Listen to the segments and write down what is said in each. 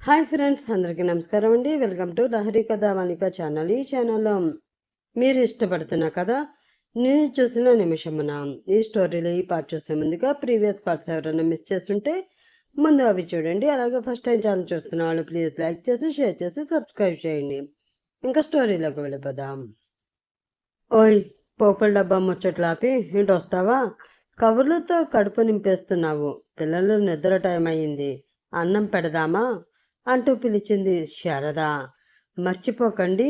Hi friends, అందరికీ నమస్కారం అండి. వెల్కమ్ టు లహరి కథ వనిక ఛానల్. ఈ ఛానల్లో మీరు ఇష్టపడుతున్న కథ నేను చూసిన నిమిషమున. ఈ స్టోరీలో ఈ పార్ట్ చూసే ముందుగా ప్రీవియస్ పార్ట్స్ ఎవరైనా మిస్ చేస్తుంటే ముందు అవి చూడండి. అలాగే ఫస్ట్ టైం ఛానల్ చూస్తున్న వాళ్ళు ప్లీజ్ లైక్ చేసి షేర్ చేసి సబ్స్క్రైబ్ చేయండి. ఇంకా స్టోరీలోకి వెళ్ళిపోదాం. ఓయ్, పోపుల డబ్బా ముచ్చట్లాపి ఇంటి వస్తావా? కబుర్లతో కడుపు నింపేస్తున్నావు. పిల్లలు నిద్ర టైం అయ్యింది, అన్నం పెడదామా అంటూ పిలిచింది శారద. మర్చిపోకండి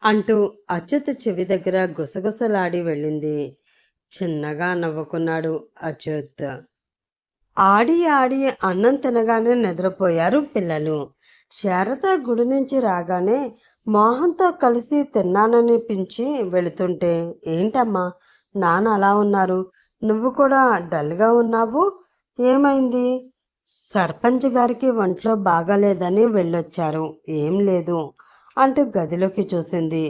అంటూ అచ్యుత్ చెవి దగ్గర గుసగుసలాడి వెళ్ళింది. చిన్నగా నవ్వుకున్నాడు అచ్యుత్. ఆడి ఆడి అన్నం తినగానే నిద్రపోయారు పిల్లలు. శారద గుడి నుంచి రాగానే మోహన్తో కలిసి తిన్నాననిపించి వెళుతుంటే, ఏంటమ్మా నాన్న అలా ఉన్నారు, నువ్వు కూడా డల్గా ఉన్నావు, ఏమైంది? సర్పంచ్ గారికి ఒంట్లో బాగాలేదని వెళ్ళొచ్చారు. ఏం లేదు అంటూ గదిలోకి చూసింది.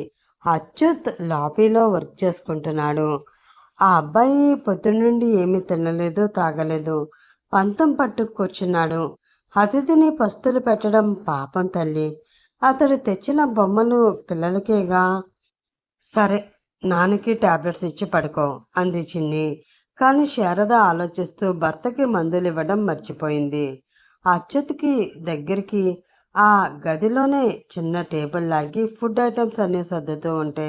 అచ్యుత్ లాబీలో వర్క్ చేసుకుంటున్నాడు. ఆ అబ్బాయి పొద్దునుండి ఏమీ తినలేదు, తాగలేదు. పంతం పట్టు కూర్చున్నాడు. అతిథిని పస్తులు పెట్టడం పాపం తల్లి. అతడు తెచ్చిన బొమ్మలు పిల్లలకేగా. సరే, నాన్నకి టాబ్లెట్స్ ఇచ్చి పడుకో అంది చిన్ని. కానీ శారద ఆలోచిస్తూ భర్తకి మందులు ఇవ్వడం మర్చిపోయింది. అచ్యుత్కి దగ్గరికి ఆ గదిలోనే చిన్న టేబుల్ లాగి ఫుడ్ ఐటమ్స్ అన్నీ సర్దుతూ ఉంటే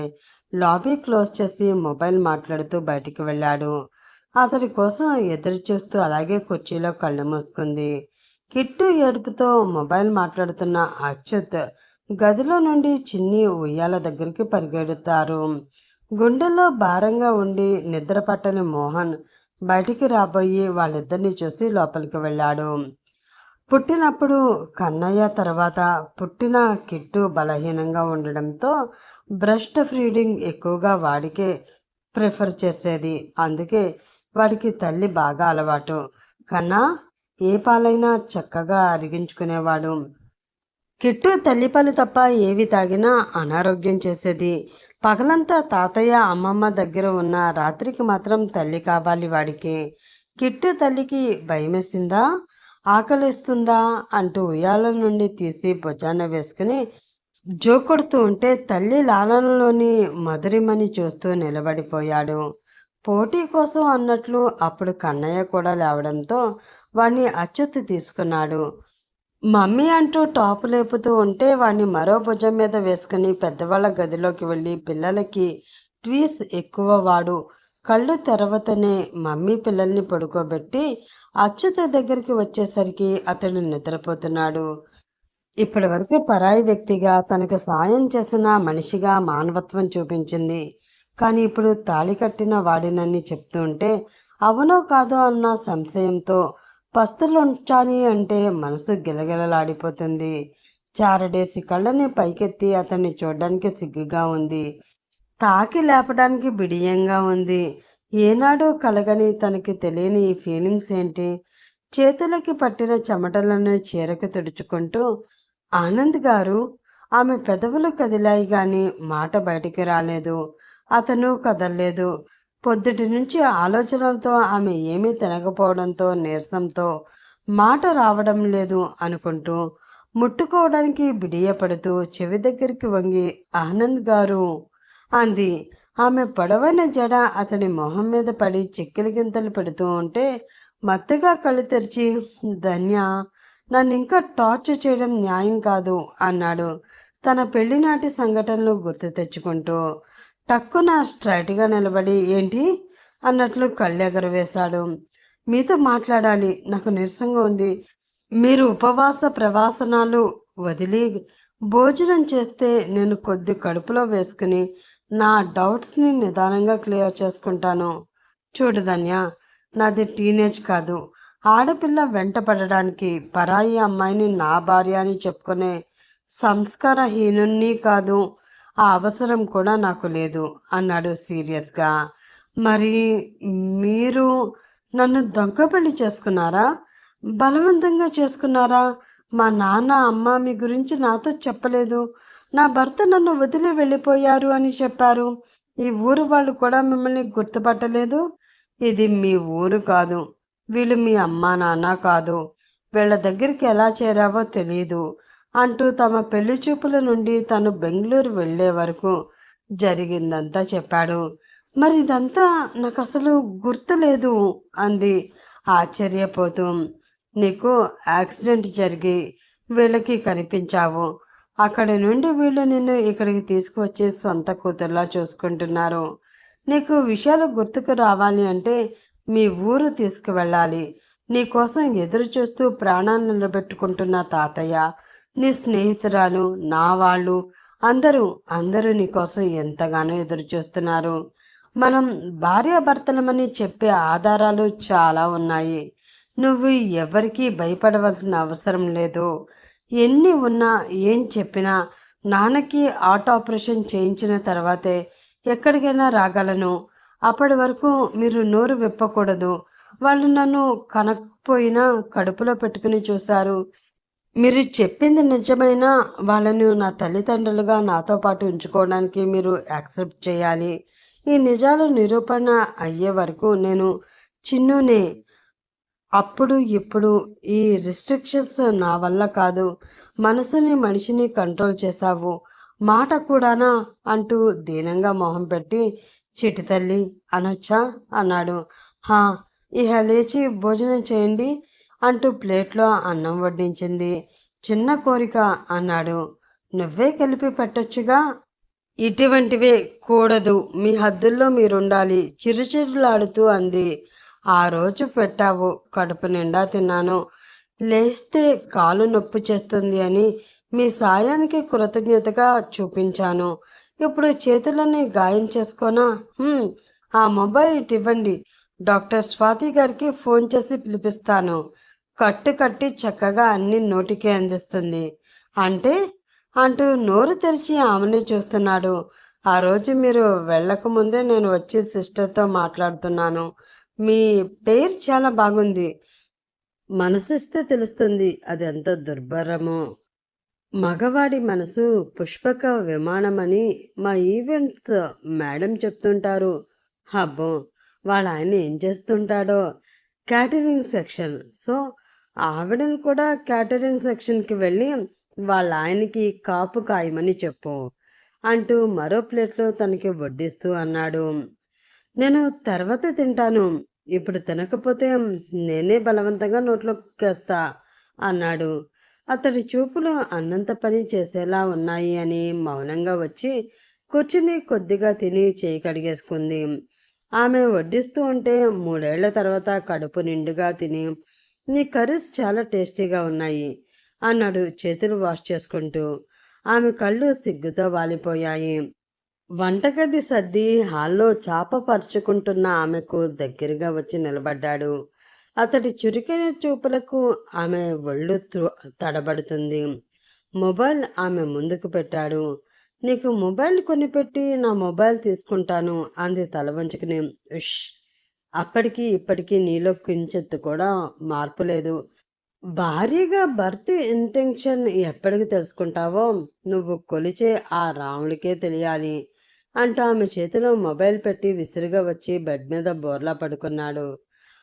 లాబీ క్లోజ్ చేసి మొబైల్ మాట్లాడుతూ బయటికి వెళ్ళాడు. అతడి కోసం ఎదురు చూస్తూ అలాగే కుర్చీలో కళ్ళు మూసుకుంది. కిట్టు ఏడుపుతో మొబైల్ మాట్లాడుతున్న అచ్యుత్ గదిలో నుండి చిన్ని ఉయ్యాల దగ్గరికి పరిగెడుతారు. గుండెల్లో భారంగా ఉండి నిద్ర పట్టని మోహన్ బయటికి రాబోయి వాళ్ళిద్దరిని చూసి లోపలికి వెళ్ళాడు. పుట్టినప్పుడు కన్నయ్య తర్వాత పుట్టిన కిట్టు బలహీనంగా ఉండడంతో బ్రెస్ట్ ఫీడింగ్ ఎక్కువగా వాడికే ప్రిఫర్ చేసేది. అందుకే వాడికి తల్లి బాగా అలవాటు. కన్నా ఏ పాలైనా చక్కగా అరిగించుకునేవాడు. కిట్టు తల్లిపాలు తప్ప ఏవి తాగినా అనారోగ్యం చేసేది. పగలంతా తాతయ్య అమ్మమ్మ దగ్గర ఉన్న, రాత్రికి మాత్రం తల్లి కావాలి వాడికి. కిట్టు తల్లికి భయమేసిందా, ఆకలిస్తుందా అంటూ ఉయ్యాల నుండి తీసి భుజాన వేసుకుని జోకొడుతూ ఉంటే తల్లి లాలనలోని మధురిమని చూస్తూ నిలబడిపోయాడు. పోటీ కోసం అన్నట్లు అప్పుడు కన్నయ్య కూడా లేవడంతో వాణ్ణి అచ్యుత్ తీసుకున్నాడు. మమ్మీ అంటూ టాపు లేపుతూ ఉంటే వాణ్ణి మరో భుజం మీద వేసుకుని పెద్దవాళ్ళ గదిలోకి వెళ్ళి పిల్లలకి ట్వీస్ ఎక్కువ వాడు కళ్ళు తెరవతనే మమ్మీ పిల్లల్ని పడుకోబెట్టి అచ్యుత దగ్గరికి వచ్చేసరికి అతడు నిద్రపోతున్నాడు. ఇప్పటి వరకు పరాయి వ్యక్తిగా తనకు సాయం చేసిన మనిషిగా మానవత్వం చూపించింది. కానీ ఇప్పుడు తాళి కట్టిన వాడినని చెప్తూ ఉంటే అవునో కాదో అన్న సంశయంతో పస్తులుంచాలి అంటే మనసు గిలగిలలాడిపోతుంది. చారడేసి కళ్ళని పైకెత్తి అతన్ని చూడడానికి సిగ్గుగా ఉంది. తాకి లేపడానికి బిడియంగా ఉంది. ఏనాడూ కలగని తనకి తెలియని ఈ ఫీలింగ్స్ ఏంటి? చేతులకి పట్టిన చెమటలను చీరకు తుడుచుకుంటూ ఆనంద్ గారు, ఆమె పెదవులు కదిలాయి గాని మాట బయటికి రాలేదు. అతను కదల్లేదు. పొద్దుటి నుంచి ఆలోచనలతో ఆమె ఏమీ తినకపోవడంతో నీరసంతో మాట రావడం లేదు అనుకుంటూ ముట్టుకోవడానికి బిడియపడుతూ చెవి దగ్గరికి వంగి ఆనంద్ గారు అంది. ఆమె పొడవైన జడ అతని మొహం మీద పడి చిక్కిలి గింతలు పెడుతూ ఉంటే మత్తుగా కళ్ళు తెరిచి, ధన్య, నన్ను ఇంకా టార్చర్ చేయడం న్యాయం కాదు అన్నాడు తన పెళ్లినాటి సంఘటనలు గుర్తు తెచ్చుకుంటూ. టక్కున స్ట్రైట్గా నిలబడి ఏంటి అన్నట్లు కళ్ళెగరవేశాడు. మీతో మాట్లాడాలి, నాకు నీరసంగా ఉంది. మీరు ఉపవాస ప్రవాసనాలు వదిలి భోజనం చేస్తే నేను కొద్ది కడుపులో వేసుకుని నా డౌట్స్ని నిదానంగా క్లియర్ చేసుకుంటాను. చూడు ధన్య, నాది టీనేజ్ కాదు. ఆడపిల్ల వెంట పడడానికి పరాయి అమ్మాయిని నా భార్య అని చెప్పుకునే సంస్కారహీనుణ్ణి కాదు. ఆ అవసరం కూడా నాకు లేదు అన్నాడు సీరియస్గా. మరి మీరు నన్ను దొంగ పెళ్లి చేసుకున్నారా? బలవంతంగా చేసుకున్నారా? మా నాన్న అమ్మ మీ గురించి నాతో చెప్పలేదు. నా భర్త నన్ను వదిలి వెళ్ళిపోయారు అని చెప్పారు. ఈ ఊరు వాళ్ళు కూడా మిమ్మల్ని గుర్తుపట్టలేదు. ఇది మీ ఊరు కాదు. వీళ్ళు మీ అమ్మా నాన్న కాదు. వీళ్ళ దగ్గరికి ఎలా చేరావో తెలియదు అంటూ తమ పెళ్లి చూపుల నుండి తను బెంగళూరు వెళ్ళే వరకు జరిగిందంతా చెప్పాడు. మరి ఇదంతా నాకు అసలు గుర్తులేదు అంది ఆశ్చర్యపోతూ. నీకు యాక్సిడెంట్ జరిగి వీళ్ళకి కనిపించావు. అక్కడి నుండి వీళ్ళు నిన్ను ఇక్కడికి తీసుకువచ్చి సొంత కూతుర్లా చూసుకుంటున్నారు. నీకు విషయాలు గుర్తుకు రావాలి అంటే మీ ఊరు తీసుకువెళ్ళాలి. నీకోసం ఎదురు చూస్తూ ప్రాణాన్ని నిలబెట్టుకుంటున్న తాతయ్య, నీ స్నేహితురాలు, నా వాళ్ళు అందరూ అందరూ నీకోసం ఎంతగానో ఎదురు చూస్తున్నారు. మనం భార్యాభర్తలమని చెప్పే ఆధారాలు చాలా ఉన్నాయి. నువ్వు ఎవరికీ భయపడవలసిన అవసరం లేదు. ఎన్ని ఉన్నా ఏం చెప్పినా నాన్నకి హార్ట్ ఆపరేషన్ చేయించిన తర్వాతే ఎక్కడికైనా రాగలను. అప్పటి వరకు మీరు నోరు విప్పకూడదు. వాళ్ళు నన్ను కనకపోయినా కడుపులో పెట్టుకుని చూశారు. మీరు చెప్పింది నిజమైనా వాళ్ళను నా తల్లిదండ్రులుగా నాతో పాటు ఉంచుకోవడానికి మీరు యాక్సెప్ట్ చేయాలి. ఈ నిజాలు నిరూపణ అయ్యే వరకు నేను చిన్నునే. అప్పుడు ఇప్పుడు ఈ రిస్ట్రిక్షన్స్ నా వల్ల కాదు. మనసుని మనిషిని కంట్రోల్ చేశావు. మాట కూడానా అంటూ దీనంగా మొహం పెట్టి చిటి తల్లి అనొచ్చా అన్నాడు. హా, ఇహ లేచి భోజనం చేయండి అంటూ ప్లేట్లో అన్నం వడ్డించింది. చిన్న కోరిక అన్నాడు. నువ్వే కలిపి పెట్టొచ్చుగా. ఇటువంటివే కూడదు, మీ హద్దుల్లో మీరుండాలి చిరుచిరులాడుతూ అంది. ఆ రోజు పెట్టావు, కడుపు నిండా తిన్నాను. లేస్తే కాలు నొప్పి చేస్తుంది అని మీ సాయానికి కృతజ్ఞతగా చూపించాను. ఇప్పుడు చేతులని గాయం చేసుకోనా? ఆ మొబైల్ ఇవ్వండి. డాక్టర్ స్వాతి గారికి ఫోన్ చేసి పిలిపిస్తాను. కట్టు కట్టి చక్కగా అన్ని నోటికి అందిస్తుంది అంటే అంటూ నోరు తెరిచి ఆమెని చూస్తున్నాడు. ఆ రోజు మీరు వెళ్ళకముందే నేను వచ్చి సిస్టర్తో మాట్లాడుతున్నాను. మీ పేరు చాలా బాగుంది. మనసిస్తే తెలుస్తుంది అది ఎంత దుర్భరమో. మగవాడి మనసు పుష్పక విమానమని మా ఈవెంట్స్ మేడం చెప్తుంటారు. అబ్బో, వాళ్ళ ఆయన ఏం చేస్తుంటాడో. Catering section. సో ఆవిడని కూడా క్యాటరింగ్ సెక్షన్కి వెళ్ళి వాళ్ళ ఆయనకి కాపు కాయమని చెప్పు అంటూ మరో ప్లేట్లో తనకి వడ్డిస్తూ అన్నాడు. నేను తర్వాత తింటాను. ఇప్పుడు తినకపోతే నేనే బలవంతంగా నోట్లో కుక్కేస్తా అన్నాడు. అతడి చూపులు అన్నంత పని చేసేలా ఉన్నాయి అని మౌనంగా వచ్చి కూర్చుని కొద్దిగా తిని చేయి కడిగేసుకుంది. ఆమె వడ్డిస్తూ ఉంటే 3 ఏళ్ల తర్వాత కడుపు నిండుగా తిని, నీ కర్రీస్ చాలా టేస్టీగా ఉన్నాయి అన్నాడు చేతులు వాష్ చేసుకుంటూ. ఆమె కళ్ళు సిగ్గుతో వాలిపోయాయి. వంటగది సర్ది హాల్లో చాప పరుచుకుంటున్న ఆమెకు దగ్గరగా వచ్చి నిలబడ్డాడు. అతడి చురుకైన చూపులకు ఆమె ఒళ్ళు తడబడుతుంది. మొబైల్ ఆమె ముందుకు పెట్టాడు. నీకు మొబైల్ కొనిపెట్టి నా మొబైల్ తీసుకుంటాను అంది తల వంచుకుని. ఉష్, అప్పటికి ఇప్పటికీ నీలో కించెత్తు కూడా మార్పు లేదు. భారీగా భర్తీ ఇంటెన్షన్ ఎప్పటికి తెలుసుకుంటావో నువ్వు కొలిచే ఆ రాముడికే తెలియాలి అంటూ ఆమె చేతిలో మొబైల్ పెట్టి విసురుగా వచ్చి బెడ్ మీద బోర్లా పడుకున్నాడు.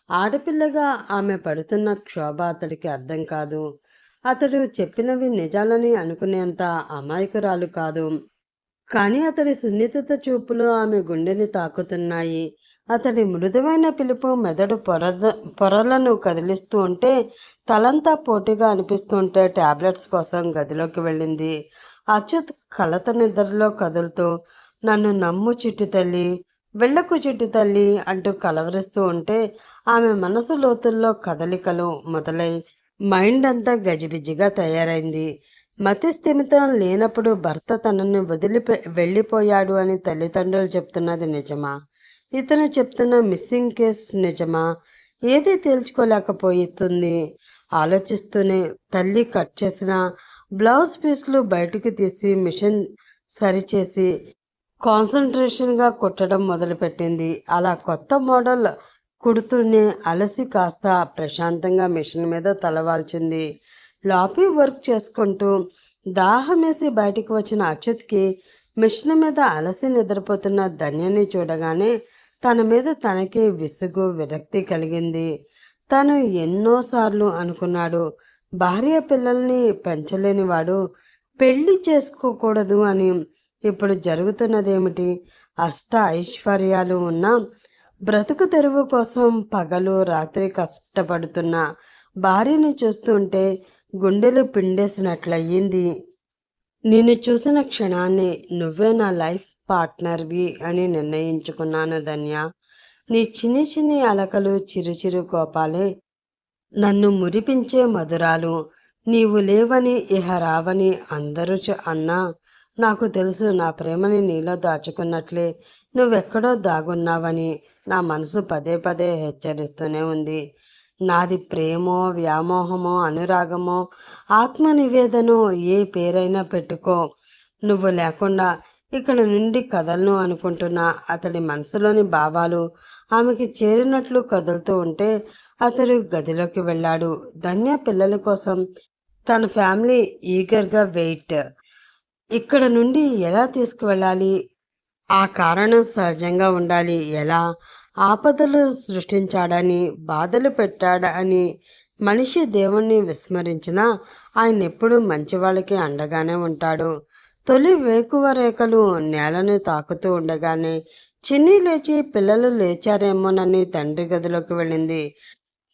ఆడపిల్లగా ఆమె పడుతున్న క్షోభ అతడికి అర్థం కాదు. అతడు చెప్పినవి నిజాలని అనుకునేంత అమాయకురాలు కాదు. కానీ అతడి సున్నితత చూపులు ఆమె గుండెని తాకుతున్నాయి. అతడి మృదువైన పిలుపు మెదడు పొరలను కదిలిస్తూ ఉంటే తలంతా పోటీగా అనిపిస్తుంటే టాబ్లెట్స్ కోసం గదిలోకి వెళ్ళింది. అచ్యుత్ కలత నిద్రలో కదులుతూ నన్ను నమ్ము చిట్టి తల్లి, వెళ్ళకు చిట్టి తల్లి అంటూ కలవరిస్తూ ఉంటే ఆమె మనసు లోతుల్లో కదలికలు మొదలై మైండ్ అంతా గజిబిజిగా తయారైంది. మతి స్థిమితం లేనప్పుడు భర్త తనని వెళ్ళిపోయాడు అని తల్లిదండ్రులు చెప్తున్నది నిజమా? ఇతను చెప్తున్న మిస్సింగ్ కేస్ నిజమా? ఏది తేల్చుకోలేకపోతుంది. ఆలోచిస్తూనే తల్లి కట్ చేసిన బ్లౌజ్ పీస్లు బయటకు తీసి మిషన్ సరిచేసి కాన్సన్ట్రేషన్గా కుట్టడం మొదలుపెట్టింది. అలా కొత్త మోడల్ కుడుతూనే అలసి కాస్త ప్రశాంతంగా మిషన్ మీద తలవాల్చింది. లాపీ వర్క్ చేసుకుంటూ దాహమేసి బయటికి వచ్చిన అచ్యుత్కి మిషన్ మీద అలసి నిద్రపోతున్న ధన్యని చూడగానే తన మీద తనకి విసుగు విరక్తి కలిగింది. తను ఎన్నోసార్లు అనుకున్నాడు, భార్య పిల్లల్ని పెంచలేనివాడు పెళ్లి చేసుకోకూడదు అని. ఇప్పుడు జరుగుతున్నదేమిటి? అష్ట ఐశ్వర్యాలు ఉన్న బ్రతుకు తెరువు కోసం పగలు రాత్రి కష్టపడుతున్న భార్యని చూస్తుంటే గుండెలు పిండేసినట్లయింది. నిన్ను చూసిన క్షణాన్ని నువ్వే నా లైఫ్ పార్ట్నర్వి అని నిర్ణయించుకున్నాను ధన్య. నీ చిన్ని చిన్ని అలకలు చిరు కోపాలే నన్ను మురిపించే మధురాలు. నీవు లేవని ఇహ రావని అందరూ అన్నా నాకు తెలుసు, నా ప్రేమని నీలో దాచుకున్నట్లే నువ్వెక్కడో దాగున్నావని నా మనసు పదే పదే హెచ్చరిస్తూనే ఉంది. నాది ప్రేమో వ్యామోహమో అనురాగమో ఆత్మనివేదనో ఏ పేరైనా పెట్టుకో, నువ్వు లేకుండా ఇక్కడ నుండి కదలను అనుకుంటున్న అతడి మనసులోని భావాలు ఆమెకి చేరినట్లు కదులుతూ ఉంటే అతడు గదిలోకి వెళ్ళాడు. ధన్య పిల్లల కోసం తన ఫ్యామిలీ ఈగర్గా వెయిట్. ఇక్కడ నుండి ఎలా తీసుకువెళ్ళాలి? ఆ కారణం సహజంగా ఉండాలి. ఎలా? ఆపదలు సృష్టించాడని, బాధలు పెట్టాడని మనిషి దేవుణ్ణి విస్మరించినా ఆయన ఎప్పుడూ మంచివాళ్ళకి అండగానే ఉంటాడు. తొలి వేకువ రేఖలు నేలను తాకుతూ ఉండగానే చిన్ని లేచి పిల్లలు లేచారేమోనని తండ్రి గదిలోకి వెళ్ళింది.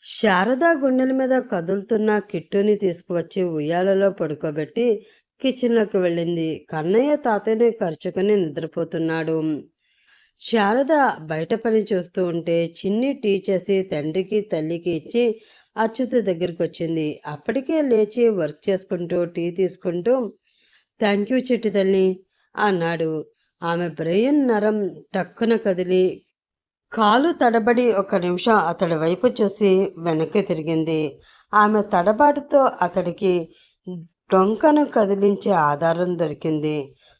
శారద గుండెల మీద కదులుతున్న కిట్టుని తీసుకువచ్చి ఉయ్యాలలో పడుకోబెట్టి కిచెన్లోకి వెళ్ళింది. కన్నయ్య తాతయ్యని ఖర్చుకొని నిద్రపోతున్నాడు. శారద బయట పని చూస్తూ ఉంటే చిన్ని టీ చేసి తండ్రికి తల్లికి ఇచ్చి అచ్యుత దగ్గరికి వచ్చింది. అప్పటికే లేచి వర్క్ చేసుకుంటూ టీ తీసుకుంటూ థ్యాంక్ యూ చిట్టి తల్లి అన్నాడు. ఆమె బ్రెయిన్ నరం టక్కున కదిలి కాలు తడబడి ఒక నిమిషం అతడి వైపు చూసి వెనక్కి తిరిగింది. ఆమె తడబాటుతో అతడికి డొంకను కదిలించే ఆధారం దొరికింది.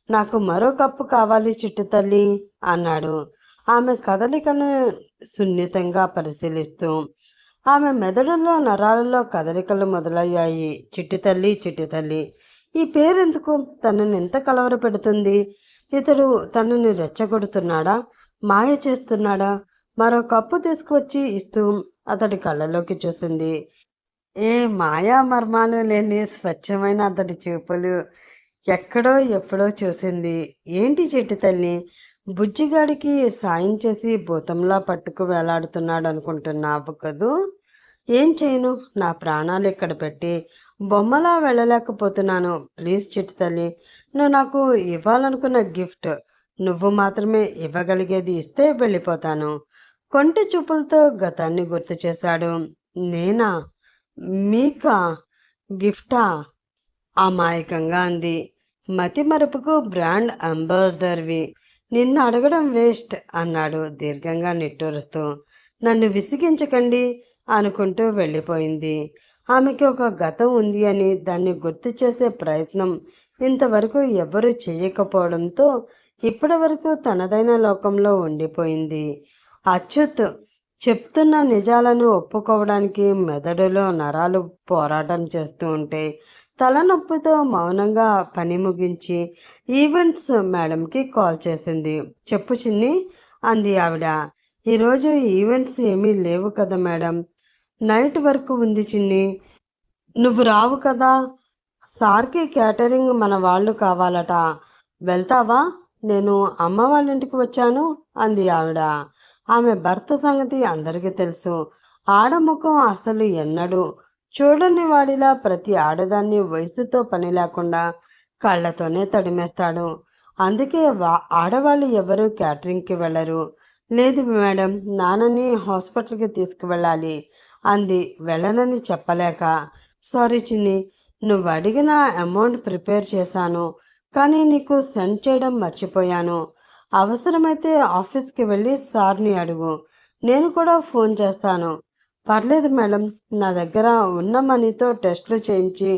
నాకు మరో కప్పు కావాలి చిట్టి తల్లి అన్నాడు, ఆమె కదలికను సున్నితంగా పరిశీలిస్తూ. ఆమె మెదడులో నరాలలో కదలికలు మొదలయ్యాయి. చిట్టి తల్లి చిట్టి తల్లి, ఈ పేరెందుకు తనని ఎంత కలవర పెడుతుంది? ఇతడు తనని రెచ్చగొడుతున్నాడా, మాయ చేస్తున్నాడా? మరో కప్పు తీసుకువచ్చి ఇస్తూ అతడి కళ్ళలోకి చూసింది. ఏ మాయా మర్మాలు లేని స్వచ్ఛమైన అతడి చూపులు. ఎక్కడో ఎప్పుడో చూసింది. ఏంటి చిట్టి తల్లి, బుజ్జిగాడికి సాయం చేసి భూతంలా పట్టుకు వేలాడుతున్నాడు అనుకుంటున్నావు కదూ? ఏం చేయను, నా ప్రాణాలు ఇక్కడ పెట్టి బొమ్మలా వెళ్ళలేకపోతున్నాను. ప్లీజ్ చిట్టి తల్లి, నువ్వు నాకు ఇవ్వాలనుకున్న గిఫ్ట్ నువ్వు మాత్రమే ఇవ్వగలిగేది ఇస్తే వెళ్ళిపోతాను. కొంటె చూపులతో గతాన్ని గుర్తు చేశాడు. నేనా? మీకా గిఫ్టా? అమాయకంగా అంది. మతి మరుపుకు బ్రాండ్ అంబాసిడర్వి, నిన్ను అడగడం వేస్ట్ అన్నాడు దీర్ఘంగా నిట్టూరుస్తూ. నన్ను విసిగించకండి అనుకుంటూ వెళ్ళిపోయింది. ఆమెకి ఒక గతం ఉంది అని దాన్ని గుర్తు చేసే ప్రయత్నం ఇంతవరకు ఎవ్వరూ చేయకపోవడంతో ఇప్పటి వరకు తనదైన లోకంలో ఉండిపోయింది. అచ్యుత్ చెప్తున్న నిజాలను ఒప్పుకోవడానికి మెదడులో నరాలు పోరాటం చేస్తూ ఉంటే తలనొప్పితో మౌనంగా పని ముగించి ఈవెంట్స్ మేడంకి కాల్ చేసింది. చెప్పు చిన్ని అంది ఆవిడ. ఈరోజు ఈవెంట్స్ ఏమీ లేవు కదా మేడం, నైట్ వర్క్ ఉంది చిన్ని. నువ్వు రావు కదా, సార్కి క్యాటరింగ్ మన వాళ్ళు కావాలట, వెళ్తావా? నేను అమ్మ వాళ్ళ ఇంటికి వచ్చాను అంది ఆవిడ. ఆమె భర్త సంగతి అందరికీ తెలుసు. ఆడముఖం అసలు ఎన్నడూ చూడని వాడిలా ప్రతి ఆడదాన్ని వయసుతో పని లేకుండా కళ్ళతోనే తడిమేస్తాడు. అందుకే ఆడవాళ్ళు ఎవరు క్యాటరింగ్కి వెళ్ళరు. లేదు మేడం, నాన్నని హాస్పిటల్కి తీసుకువెళ్ళాలి అంది వెళ్ళనని చెప్పలేక. సారీ చిన్ని, నువ్వు అడిగిన అమౌంట్ ప్రిపేర్ చేశాను, కానీ నీకు సెండ్ చేయడం మర్చిపోయాను. అవసరమైతే ఆఫీస్కి వెళ్ళి సార్ని అడుగు, నేను కూడా ఫోన్ చేస్తాను. పర్లేదు మేడం, నా దగ్గర ఉన్న మనీతో టెస్టులు చేయించి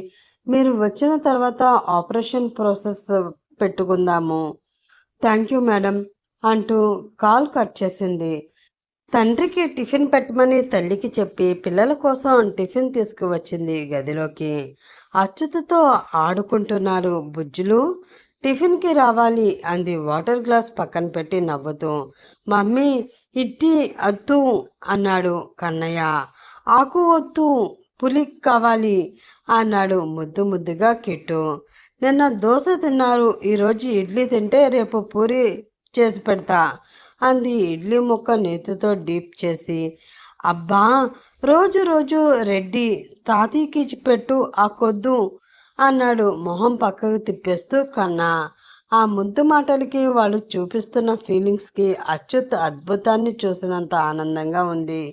మీరు వచ్చిన తర్వాత ఆపరేషన్ ప్రాసెస్ పెట్టుకుందాము. థ్యాంక్ యూ మేడం అంటూ కాల్ కట్ చేసింది. తండ్రికి టిఫిన్ పెట్టమని తల్లికి చెప్పి పిల్లల కోసం టిఫిన్ తీసుకువచ్చింది గదిలోకి. అచ్యుతతో ఆడుకుంటున్నారు బుజ్జులు, టిఫిన్కి రావాలి అంది వాటర్ గ్లాస్ పక్కన పెట్టి నవ్వుతూ. మమ్మీ ఇట్టి అత్తు అన్నాడు కన్నయ్య. ఆకు వద్దు, పులి కావాలి అన్నాడు ముద్దు ముద్దుగా కిట్టు. నిన్న దోశ తిన్నారు, ఈరోజు ఇడ్లీ తింటే రేపు పూరి చేసి పెడతా అంది ఇడ్లీ ముక్క నేతితో డీప్ చేసి. అబ్బా, రోజు రోజు రెడ్డి తాతయ్యకి పెట్టు ఆ కొద్దు అన్నాడు మొహం పక్కకు తిప్పేస్తూ కన్నా. ఆ ముద్దు మాటలకి వాళ్ళు చూపిస్తున్న ఫీలింగ్స్కి అచ్యుత్ అద్భుతాన్ని చూసినంత ఆనందంగా ఉంది.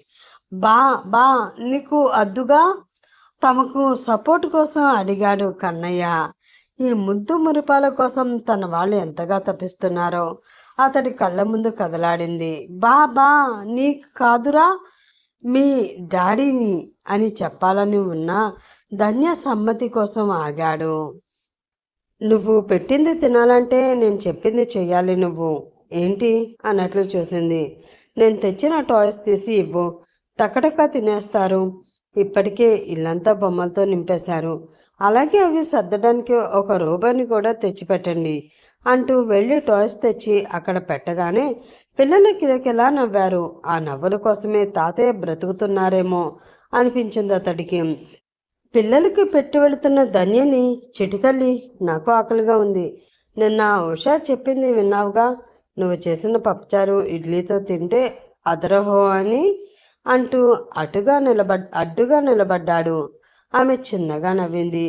బా బా నీకు అద్దుగా తమకు సపోర్ట్ కోసం అడిగాడు కన్నయ్య. ఈ ముద్దు మురిపాల కోసం తన వాళ్ళు ఎంతగా తప్పిస్తున్నారో అతడి కళ్ళ ముందు కదలాడింది. బా బా నీకు కాదురా, మీ డాడీని అని చెప్పాలని ఉన్న ధన్య సమ్మతి కోసం ఆగాడు. నువ్వు పెట్టింది తినాలంటే నేను చెప్పింది చెయ్యాలి. నువ్వు ఏంటి అన్నట్లు చూసింది. నేను తెచ్చిన టాయ్స్ తీసి ఇవ్వు, టకటకా తినేస్తారు. ఇప్పటికే ఇల్లంతా బొమ్మలతో నింపేశారు. అలాగే అవి సర్దడానికి ఒక రోబోని కూడా తెచ్చిపెట్టండి అంటూ వెళ్ళి టాయ్స్ తెచ్చి అక్కడ పెట్టగానే పిల్లలు కిలకిలా నవ్వారు. ఆ నవ్వుల కోసమే తాతయ్య బ్రతుకుతున్నారేమో అనిపించింది అతడికి. పిల్లలకి పెట్టి వెళుతున్న ధన్యని, చిటితల్లి నాకు ఆకలిగా ఉంది, నిన్న ఉషా చెప్పింది విన్నావుగా, నువ్వు చేసిన పప్పుచారు ఇడ్లీతో తింటే అదరహో అని అంటూ అడ్డుగా నిలబడ్డాడు. ఆమె చిన్నగా నవ్వింది.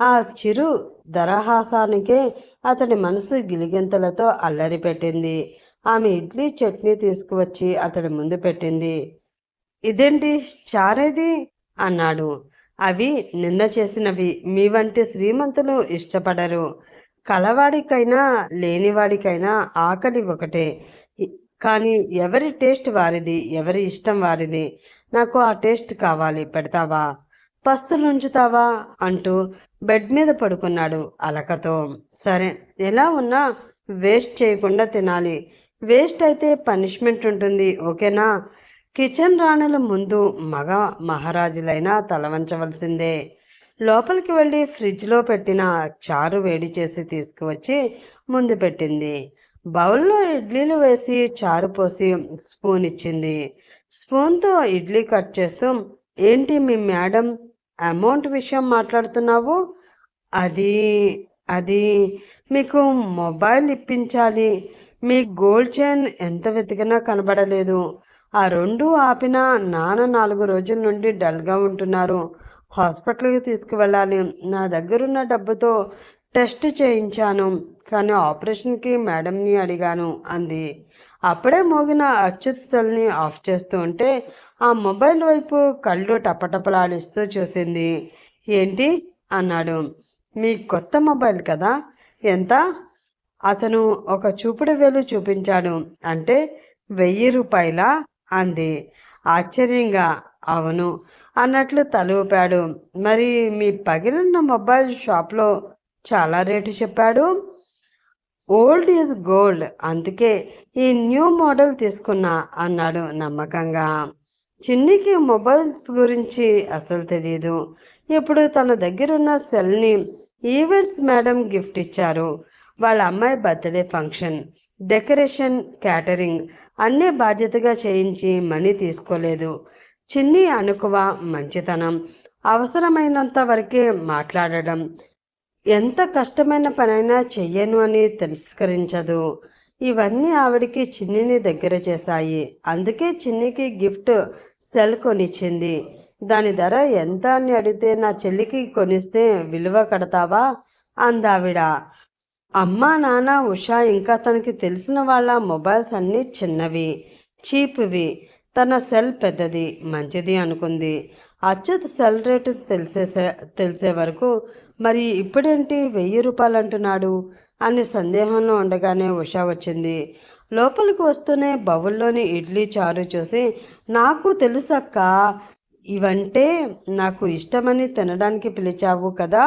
ఆ చిరు దరహాసానికే అతడి మనసు గిలిగింతలతో అల్లరి పెట్టింది. ఆమె ఇడ్లీ చట్నీ తీసుకువచ్చి అతడి ముందు పెట్టింది. ఇదేంటి చారేది అన్నాడు. అవి నిన్న చేసినవి, మీ వంటి శ్రీమంతులు ఇష్టపడరు. కలవాడికైనా లేనివాడికైనా ఆకలి ఒకటే, కానీ ఎవరి టేస్ట్ వారిది, ఎవరి ఇష్టం వారిది. నాకు ఆ టేస్ట్ కావాలి, పెడతావా, పస్తులుంచుతావా అంటూ బెడ్ మీద పడుకున్నాడు అలకతో. సరే, ఎలా ఉన్నా వేస్ట్ చేయకుండా తినాలి. వేస్ట్ అయితే పనిష్మెంట్ ఉంటుంది, ఓకేనా? కిచెన్ రాణుల ముందు మగ మహారాజులైనా తలవంచవలసిందే. లోపలికి వెళ్ళి ఫ్రిడ్జ్లో పెట్టిన చారు వేడి చేసి తీసుకువచ్చి ముందు పెట్టింది. బౌల్లో ఇడ్లీలు వేసి చారు పోసి స్పూన్ ఇచ్చింది. స్పూన్తో ఇడ్లీ కట్ చేస్తూ, ఏంటి మీ మేడం అమౌంట్ విషయం మాట్లాడుతున్నావు? అది అది మీకు మొబైల్ ఇప్పించాలి. మీ గోల్డ్ చైన్ ఎంత వెతికినా కనబడలేదు. ఆ రెండు ఆపినా నాన్న 4 రోజుల నుండి డల్గా ఉంటున్నారు. హాస్పిటల్కి తీసుకువెళ్ళాలి. నా దగ్గరున్న డబ్బుతో టెస్ట్ చేయించాను, కానీ ఆపరేషన్కి మేడంని అడిగాను అంది. అప్పుడే మోగిన అచ్యుత్ సెల్ని ఆఫ్ చేస్తూ ఉంటే ఆ మొబైల్ వైపు కళ్ళు టపటపలాడిస్తూ చూసింది. ఏంటి అన్నాడు. మీ కొత్త మొబైల్ కదా, ఎంత? అతను ఒక చూపుడు వేలు చూపించాడు. అంటే 1000 రూపాయలా అంది ఆశ్చర్యంగా. అవును అన్నట్లు తల ఊపాడు. మరి మీ పగిలిన మొబైల్ షాప్లో చాలా రేటు చెప్పాడు. ఓల్డ్ ఈజ్ గోల్డ్, అందుకే ఈ న్యూ మోడల్ తీసుకున్నా అన్నాడు నమ్మకంగా. చిన్నికి మొబైల్స్ గురించి అసలు తెలియదు. ఇప్పుడు తన దగ్గరున్న సెల్ని ఈవెంట్స్ మేడం గిఫ్ట్ ఇచ్చారు. వాళ్ళ అమ్మాయి బర్త్డే ఫంక్షన్, డెకరేషన్, క్యాటరింగ్ అన్నీ బాధ్యతగా చేయించి మనీ తీసుకోలేదు. చిన్ని అణుకువ, మంచితనం, అవసరమైనంత వరకే మాట్లాడడం, ఎంత కష్టమైన పనైనా చెయ్యను అని తిరస్కరించదు. ఇవన్నీ ఆవిడికి చిన్నిని దగ్గర చేశాయి. అందుకే చిన్నికి గిఫ్ట్ సెల్ కొనిచ్చింది. దాని ధర ఎంత అని అడిగితే నా చెల్లికి కొనిస్తే విలువ కడతావా అందావిడ. అమ్మా, నాన్న, ఉషా ఇంకా తనకి తెలిసిన వాళ్ళ మొబైల్స్ అన్నీ చిన్నవి, చీప్వి. తన సెల్ పెద్దది, మంచిది అనుకుంది. అచ్యుత్ సెల్ రేటు తెలిసే వరకు మరి ఇప్పుడేంటి 1000 రూపాయలు అంటున్నాడు అని సందేహంలో ఉండగానే ఉషా వచ్చింది. లోపలికి వస్తూనే బౌల్లోని ఇడ్లీ చారు చూసి, నాకు తెలుసక్క, ఇవంటే నాకు ఇష్టమని తినడానికి పిలిచావు కదా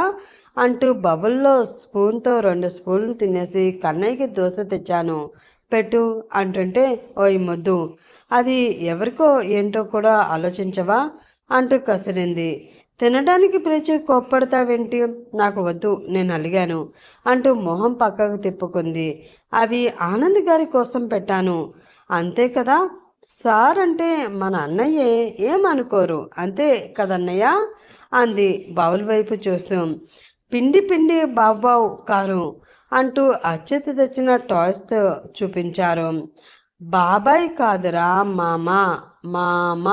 అంటూ బబుల్లో స్పూన్తో 2 స్పూన్లు తినేసి కన్నయ్యకి దోశ తెచ్చాను పెట్టు అంటుంటే, ఓయ్ ముద్దు, అది ఎవరికో ఏంటో కూడా ఆలోచించవా అంటూ కసిరింది. తినడానికి పిలిచి కోప్పడతావేంటి, నాకు వద్దు, నేను అలిగాను అంటూ మొహం పక్కకు తిప్పుకుంది. అవి ఆనంద్ గారి కోసం పెట్టాను, అంతే కదా, సార్ అంటే మన అన్నయ్యే, ఏమనుకోరు అంతే కదన్నయ్య అంది బావుల వైపు చూస్తూ. పిండి పిండి బాబు కారు అంటూ అచ్యుత తెచ్చిన టాయ్స్తో చూపించారు. బాబాయ్ కాదురా మామ, మామ.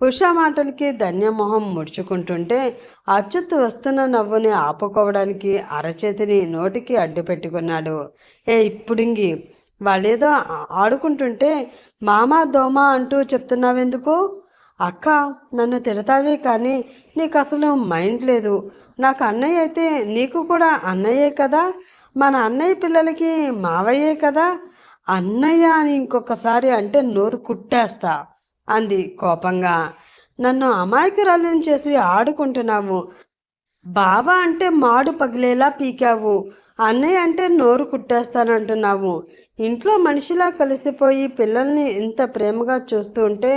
ఉషా మాటలకి ధన్యమొహం ముడుచుకుంటుంటే అచ్యుత్ వస్తున్న నవ్వుని ఆపుకోవడానికి అరచేతిని నోటికి అడ్డు పెట్టుకున్నాడు. ఇప్పుడింగి వాళ్ళేదో ఆడుకుంటుంటే మామ దోమ అంటూ చెప్తున్నావెందుకు? అక్క, నన్ను తిడతావే కానీ నీకు అసలు మైండ్ లేదు. నాకు అన్నయ్య అయితే నీకు కూడా అన్నయ్యే కదా, మన అన్నయ్య పిల్లలకి మావయ్యే కదా. అన్నయ్య అని ఇంకొకసారి అంటే నోరు కుట్టేస్తా అంది కోపంగా. నన్ను అమాయకురాలను చేసి ఆడుకుంటున్నావు. బావ అంటే మాడు పగిలేలా పీకావు. అన్నయ్య అంటే నోరు కుట్టేస్తానంటున్నావు. ఇంట్లో మనిషిలా కలిసిపోయి పిల్లల్ని ఇంత ప్రేమగా చూస్తూ ఉంటే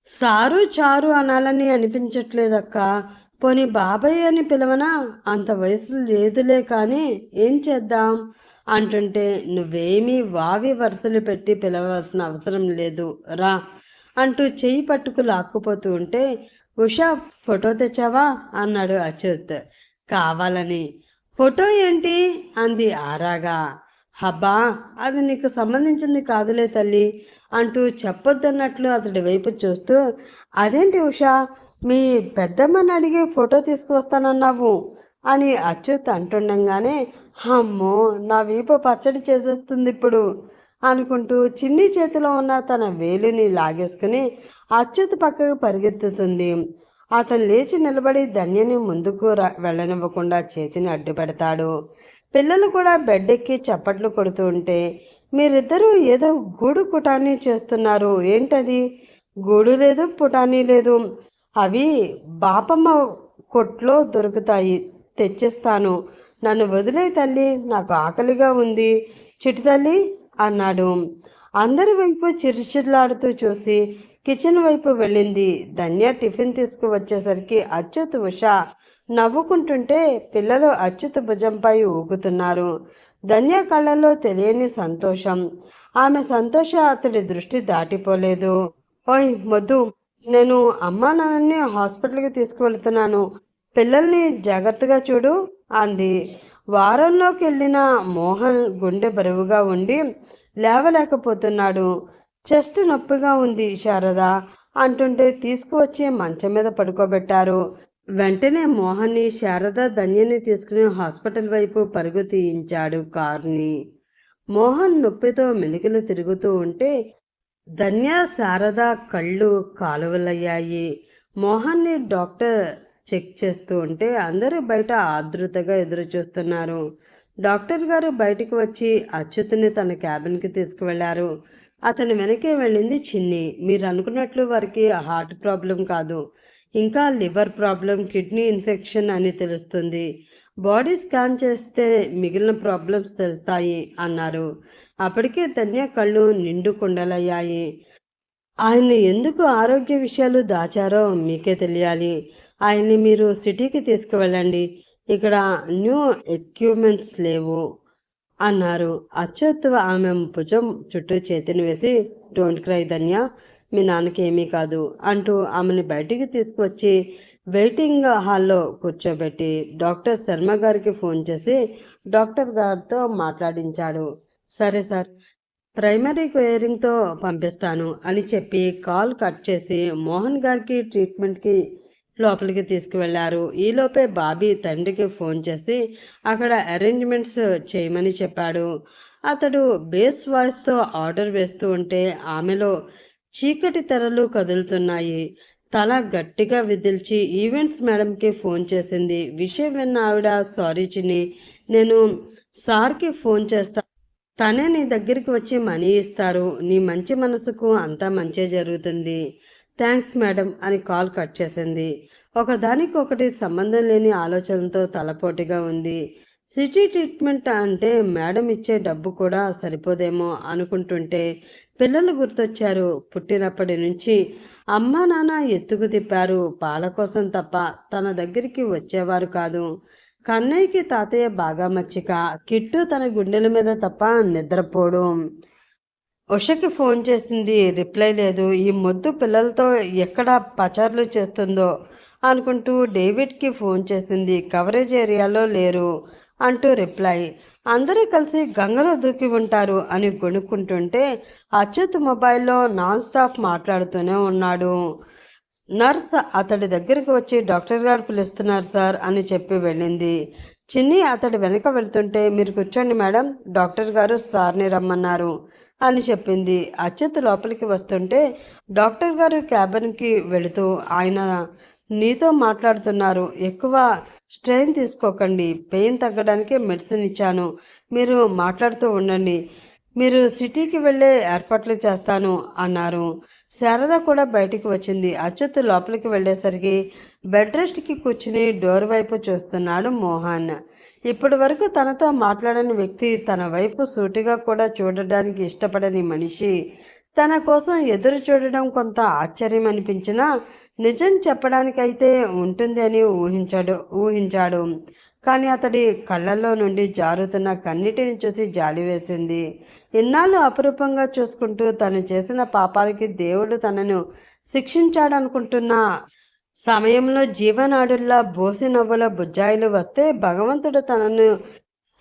సారు చారు అనాలని అనిపించట్లేదక్క. పోనీ బాబాయ్ అని పిలవనా? అంత వయసు లేదులే కానీ ఏం చేద్దాం అంటుంటే నువ్వేమీ వావి వరుసలు పెట్టి పిలవాల్సిన అవసరం లేదు రా అంటూ చెయ్యి పట్టుకు లాక్కుపోతూ ఉంటే ఉషా ఫోటో తెచ్చావా అన్నాడు అచ్యుత్ కావాలని. ఫోటో ఏంటి అంది ఆరాగా. హబ్బా, అది నీకు సంబంధించింది కాదులే తల్లి అంటూ చెప్పొద్దన్నట్లు అతడి వైపు చూస్తూ, అదేంటి ఉషా, మీ పెద్దమ్మని అడిగి ఫోటో తీసుకువస్తానన్నావు అని అచ్యుత్ అంటుండగానే అమ్మో, నా వీపు పచ్చడి చేసేస్తుంది ఇప్పుడు అనుకుంటూ చిన్ని చేతిలో ఉన్న తన వేలుని లాగేసుకుని అచ్యుత్ పక్కకు పరిగెత్తుతుంది. అతను లేచి నిలబడి ధన్యని ముందుకు వెళ్ళనివ్వకుండా చేతిని అడ్డుపెడతాడు. పిల్లలు కూడా బెడ్ ఎక్కి చప్పట్లు కొడుతూ ఉంటే మీరిద్దరూ ఏదో గూడు పుటానీ చేస్తున్నారు, ఏంటది? గూడు లేదు, పుటానీ లేదు. అవి బాపమ్మ కొట్లో దొరుకుతాయి, తెచ్చిస్తాను. నన్ను వదిలే తల్లి, నాకు ఆకలిగా ఉంది. చిటి తల్లి అన్నాడు. అందరి వైపు చిరుచిరులాడుతూ చూసి కిచెన్ వైపు వెళ్ళింది. ధన్య టిఫిన్ తీసుకువచ్చేసరికి అచ్యుత్ ఉష నవ్వుకుంటుంటే పిల్లలు అచ్యుత్ భుజంపై ఊగుతున్నారు. ధన్య కళ్ళల్లో తెలియని సంతోషం. ఆమె సంతోషం అతడి దృష్టి దాటిపోలేదు. ఓయ్ మొద్దు, నేను అమ్మా నాన్నని హాస్పిటల్కి తీసుకువెళ్తున్నాను, పిల్లల్ని జాగ్రత్తగా చూడు అంది. వారంలోకి వెళ్ళిన మోహన్ గుండె బరువుగా ఉండి లేవలేకపోతున్నాడు. చెస్ట్ నొప్పిగా ఉంది శారద అంటుంటే తీసుకువచ్చి మంచం మీద పడుకోబెట్టారు. వెంటనే మోహన్ని శారద ధన్యని తీసుకుని హాస్పిటల్ వైపు పరుగు తీయించాడు కార్ని. మోహన్ నొప్పితో మెలికలు తిరుగుతూ ఉంటే ధన్య శారద కళ్ళు కాలువలయ్యాయి. మోహన్ని డాక్టర్ చెక్ చేస్తూ ఉంటే అందరూ బయట ఆతృతగా ఎదురు చూస్తున్నారు. డాక్టర్ గారు బయటికి వచ్చి అచ్యుత్ని తన క్యాబిన్కి తీసుకువెళ్లారు. అతని వెనకే వెళ్ళింది చిన్ని. మీరు అనుకున్నట్లు వారికి హార్ట్ ప్రాబ్లం కాదు, ఇంకా లివర్ ప్రాబ్లం, కిడ్నీ ఇన్ఫెక్షన్ అని తెలుస్తుంది. బాడీ స్కాన్ చేస్తే మిగిలిన ప్రాబ్లమ్స్ తెలుస్తాయి అన్నారు. అప్పటికే ధన్య కళ్ళు నిండు కుండలయ్యాయి. ఆయన ఎందుకు ఆరోగ్య విషయాలు దాచారో మీకే తెలియాలి. ఆయన్ని మీరు సిటీకి తీసుకువెళ్ళండి, ఇక్కడ న్యూ ఎక్విప్మెంట్స్ లేవు అన్నారు. అచ్యుత్ ఆమె భుజం చుట్టూ చేతిని వేసి డోంట్ క్రై ధన్య, మీ నాన్నకి ఏమీ కాదు అంటూ ఆమెను బయటికి తీసుకువచ్చి వెయిటింగ్ హాల్లో కూర్చోబెట్టి డాక్టర్ శర్మ గారికి ఫోన్ చేసి డాక్టర్ గారితో మాట్లాడించాడు. సరే సార్, ప్రైమరీ క్వేరింగ్తో పంపిస్తాను అని చెప్పి కాల్ కట్ చేసి మోహన్ గారికి ట్రీట్మెంట్కి లోపలికి తీసుకువెళ్లారు. ఈలోపే బాబీ తండ్రికి ఫోన్ చేసి అక్కడ అరేంజ్మెంట్స్ చేయమని చెప్పాడు. అతడు బేస్ వాయిస్తో ఆర్డర్ వేస్తూ ఉంటే ఆమెలో చీకటి తెరలు కదులుతున్నాయి. తల గట్టిగా విదిల్చి ఈవెంట్స్ మేడంకి ఫోన్ చేసింది. విషయం విన్న ఆవిడ, సారీ చిన్ని, నేను సార్కి ఫోన్ చేస్తా, తనే నీ దగ్గరికి వచ్చి మనీ ఇస్తారు. నీ మంచి మనసుకు అంతా మంచే జరుగుతుంది. థ్యాంక్స్ మేడం అని కాల్ కట్ చేసింది. ఒకదానికి ఒకటి సంబంధం లేని ఆలోచనతో తలపోటుగా ఉంది. సిటీ ట్రీట్మెంట్ అంటే మేడం ఇచ్చే డబ్బు కూడా సరిపోదేమో అనుకుంటుంటే పిల్లలు గుర్తొచ్చారు. పుట్టినప్పటి నుంచి అమ్మా నాన్న ఎత్తుకు తిప్పారు. పాల కోసం తప్ప తన దగ్గరికి వచ్చేవారు కాదు. కన్నయ్యకి తాతయ్య బాగా మచ్చిక. కిట్టు తన గుండెల మీద తప్ప నిద్రపోడు. ఉషకి ఫోన్ చేసింది, రిప్లై లేదు. ఈ మొద్దు పిల్లలతో ఎక్కడ పచార్లు చేస్తుందో అనుకుంటూ డేవిడ్కి ఫోన్ చేసింది, కవరేజ్ ఏరియాలో లేరు అంటూ రిప్లై. అందరూ కలిసి గంగలో దూకి ఉంటారు అని గొనుక్కుంటుంటే అచ్యుత్ మొబైల్లో నాన్ స్టాప్ మాట్లాడుతూనే ఉన్నాడు. నర్స్ అతడి దగ్గరికి వచ్చి డాక్టర్ గారు పిలుస్తున్నారు సార్ అని చెప్పి వెళ్ళింది. చిన్ని అతడి వెనక వెళ్తుంటే, మీరు కూర్చోండి మేడం, డాక్టర్ గారు సార్ని రమ్మన్నారు అని చెప్పింది. అచ్యుత్ లోపలికి వస్తుంటే డాక్టర్ గారు క్యాబిన్కి వెళుతూ, ఆయన నీతో మాట్లాడుతున్నారు, ఎక్కువ స్ట్రెయిన్ తీసుకోకండి, పెయిన్ తగ్గడానికి మెడిసిన్ ఇచ్చాను, మీరు మాట్లాడుతూ ఉండండి, మీరు సిటీకి వెళ్ళే ఏర్పాట్లు చేస్తాను అన్నారు. శారద కూడా బయటికి వచ్చింది. అచ్యుత్ లోపలికి వెళ్ళేసరికి బెడ్ రెస్ట్కి కూర్చుని డోర్ వైపు చూస్తున్నాడు మోహన్. ఇప్పటి వరకు తనతో మాట్లాడని వ్యక్తి, తన వైపు సూటిగా కూడా చూడడానికి ఇష్టపడని మనిషి తన కోసం ఎదురు చూడడం కొంత ఆశ్చర్యం అనిపించినా నిజం చెప్పడానికైతే ఉంటుంది అని ఊహించాడు. కానీ అతడి కళ్ళల్లో నుండి జారుతున్న కన్నిటిని చూసి జాలి వేసింది. ఇన్నాళ్ళు అపురూపంగా చూసుకుంటూ తను చేసిన పాపాలకి దేవుడు తనను శిక్షించాడనుకుంటున్న సమయంలో జీవనాడుల్లా బోసి నవ్వుల బుజ్జాయిలు వస్తే భగవంతుడు తనను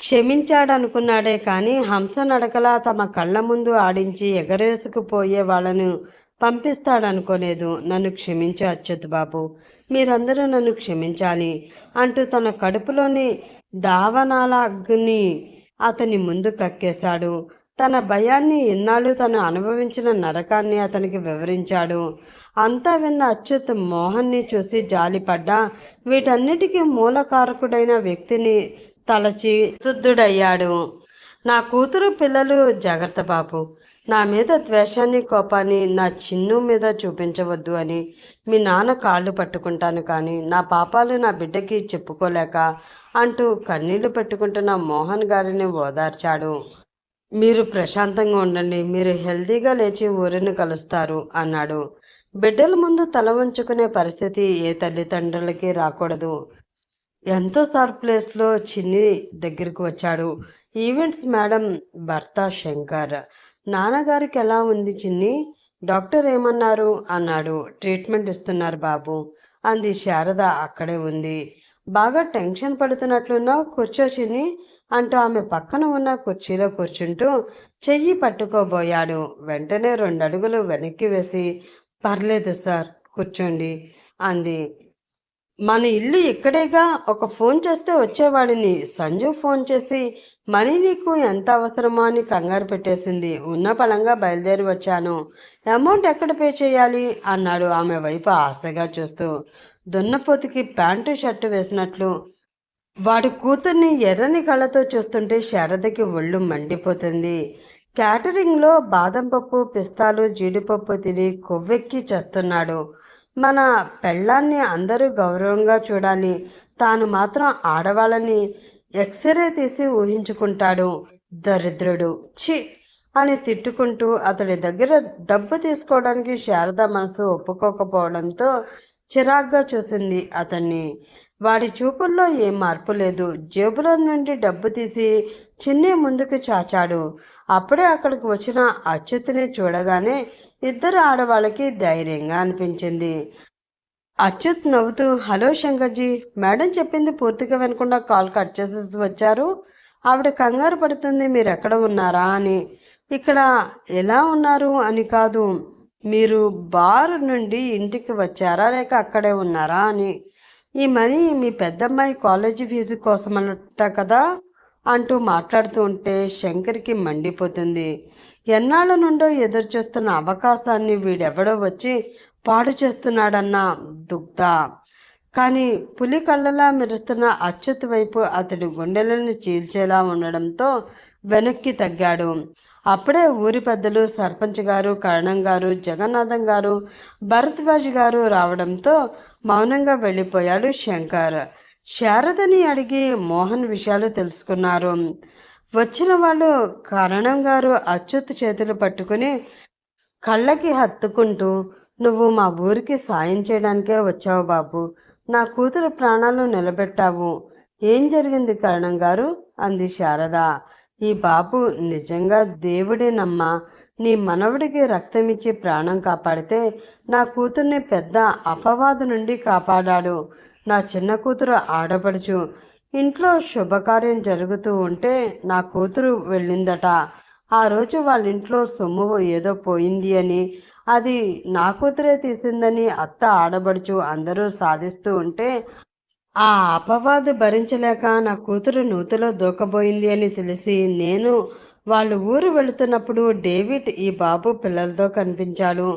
క్షమించాడనుకున్నాడే కానీ హంస నడకలా తమ కళ్ళ ముందు ఆడించి ఎగరేసుకుపోయే వాళ్ళను పంపిస్తాడనుకోలేదు. నన్ను క్షమించే అచ్యుత్ బాబు, మీరందరూ నన్ను క్షమించాలి అంటూ తన కడుపులోని దావనాల అగ్ని అతని ముందు కక్కేశాడు. తన భయాన్ని, ఇన్నాళ్ళు తను అనుభవించిన నరకాన్ని అతనికి వివరించాడు. అంతా విన్న అచ్యుత్ మోహన్ని చూసి జాలిపడ్డా వీటన్నిటికీ మూలకారకుడైన వ్యక్తిని తలచి స్తుద్ధుడయ్యాడు. నా కూతురు పిల్లలు జాగ్రత్త బాబు, నా మీద ద్వేషాన్ని కోపాన్ని నా చిన్ను మీద చూపించవద్దు అని మీ నాన్న కాళ్ళు పట్టుకుంటాను, కానీ నా పాపాలు నా బిడ్డకి చెప్పుకోలేక అంటూ కన్నీళ్లు పెట్టుకుంటున్న మోహన్ గారిని ఓదార్చాడు. మీరు ప్రశాంతంగా ఉండండి, మీరు హెల్తీగా లేచి ఊరిని కలుస్తారు అన్నాడు. బిడ్డల ముందు తల వంచుకునే పరిస్థితి ఏ తల్లిదండ్రులకి రాకూడదు. ఎంతో సర్ప్లేస్లో చిన్ని దగ్గరికి వచ్చాడు. ఈవెంట్స్ మేడం భర్త శంకర్. నాన్నగారికి ఎలా ఉంది చిన్ని, డాక్టర్ ఏమన్నారు అన్నాడు. ట్రీట్మెంట్ ఇస్తున్నారు బాబు అంది శారద. అక్కడే ఉంది. బాగా టెన్షన్ పడుతున్నట్లున్నావు, కూర్చో చిన్ని అంటూ ఆమె పక్కన ఉన్న కుర్చీలో కూర్చుంటూ చెయ్యి పట్టుకోబోయాడు. వెంటనే 2 అడుగులు వెనక్కి వేసి, పర్లేదు సార్, కూర్చోండి అంది. మన ఇల్లు ఇక్కడేగా, ఒక ఫోన్ చేస్తే వచ్చేవాడిని. సంజు ఫోన్ చేసి మనీ నీకు ఎంత అవసరమో అని కంగారు పెట్టేసింది. ఉన్న పళంగా బయలుదేరి వచ్చాను. అమౌంట్ ఎక్కడ పే చేయాలి అన్నాడు ఆమె వైపు ఆశగా చూస్తూ. దున్నపోతుకి ప్యాంటు షర్టు వేసినట్లు వాడి కూతుర్ని ఎర్రని కళ్ళతో చూస్తుంటే శారదకి ఒళ్ళు మండిపోతుంది. క్యాటరింగ్లో బాదం పప్పు, పిస్తాలు, జీడిపప్పు తిని కొవ్వెక్కి చేస్తున్నాడు. మన పెళ్ళాన్ని అందరూ గౌరవంగా చూడాలి, తాను మాత్రం ఆడవాళ్ళని ఎక్స్రే తీసి ఊహించుకుంటాడు. దరిద్రుడు, ఛీ అని తిట్టుకుంటూ అతడి దగ్గర డబ్బు తీసుకోవడానికి శారద మనసు ఒప్పుకోకపోవడంతో చిరాగ్గా చూసింది అతన్ని. వాడి చూపుల్లో ఏం మార్పు లేదు. జేబులో నుండి డబ్బు తీసి చిన్ని ముందుకు చాచాడు. అప్పుడే అక్కడికి వచ్చిన అచ్యుత్ని చూడగానే ఇద్దరు ఆడవాళ్ళకి ధైర్యంగా అనిపించింది. అచ్యుత్ నవ్వుతూ, హలో శంకర్జీ, మేడం చెప్పింది పూర్తిగా వినకుండా కాల్ కట్ చేసేసి వచ్చారు. ఆవిడ కంగారు పడుతుంది మీరు ఎక్కడ ఉన్నారా అని. ఇక్కడ ఎలా ఉన్నారు అని కాదు, మీరు బార్ నుండి ఇంటికి వచ్చారా లేక అక్కడే ఉన్నారా అని. ఈ మనీ మీ పెద్దమ్మాయి కాలేజీ ఫీజు కోసమన్నట్ట కదా అంటూ మాట్లాడుతూ ఉంటే శంకర్కి మండిపోతుంది. ఎన్నాళ్ళ నుండో ఎదురు చూస్తున్న అవకాశాన్ని వీడెవడో వచ్చి పాడు చేస్తున్నాడన్న దుగ్ధ. కానీ పులి కళ్ళలా మెరుస్తున్న అచ్యుత్ వైపు అతడి గుండెలను చీల్చేలా ఉండడంతో వెనక్కి తగ్గాడు. అప్పుడే ఊరి పెద్దలు, సర్పంచ్ గారు, కరణం గారు, జగన్నాథం గారు, భరద్వాజ్ గారు రావడంతో మౌనంగా వెళ్ళిపోయాడు శంకర్. శారదని అడిగి మోహన్ విషయాలు తెలుసుకున్నారు. వచ్చిన వాళ్ళు కరణం గారు అచ్యుత్ చేతులు పట్టుకుని కళ్ళకి హత్తుకుంటూ, నువ్వు మా ఊరికి సాయం చేయడానికే వచ్చావు బాబు, నా కూతురు ప్రాణాలు నిలబెట్టావు. ఏం జరిగింది కరణం గారు అంది శారద. ఈ బాబు నిజంగా దేవుడేనమ్మా, నీ మనవడికి రక్తం ఇచ్చి ప్రాణం కాపాడితే నా కూతుర్ని పెద్ద అపవాదు నుండి కాపాడాడు. నా చిన్న కూతురు ఆడపడుచు ఇంట్లో శుభకార్యం జరుగుతూ ఉంటే నా కూతురు వెళ్ళిందట. ఆ రోజు వాళ్ళ ఇంట్లో సొమ్ము ఏదో పోయింది అని, అది నా కూతురే తీసిందని అత్త ఆడబడుచు అందరూ సాధిస్తూ ఉంటే ఆ అపవాదు భరించలేక నా కూతురు నూతిలో దూకబోయింది అని తెలిసి నేను వాళ్ళు ఊరు వెళుతున్నప్పుడు డేవిడ్ ఈ బాబు పిల్లలతో కనిపించాడు.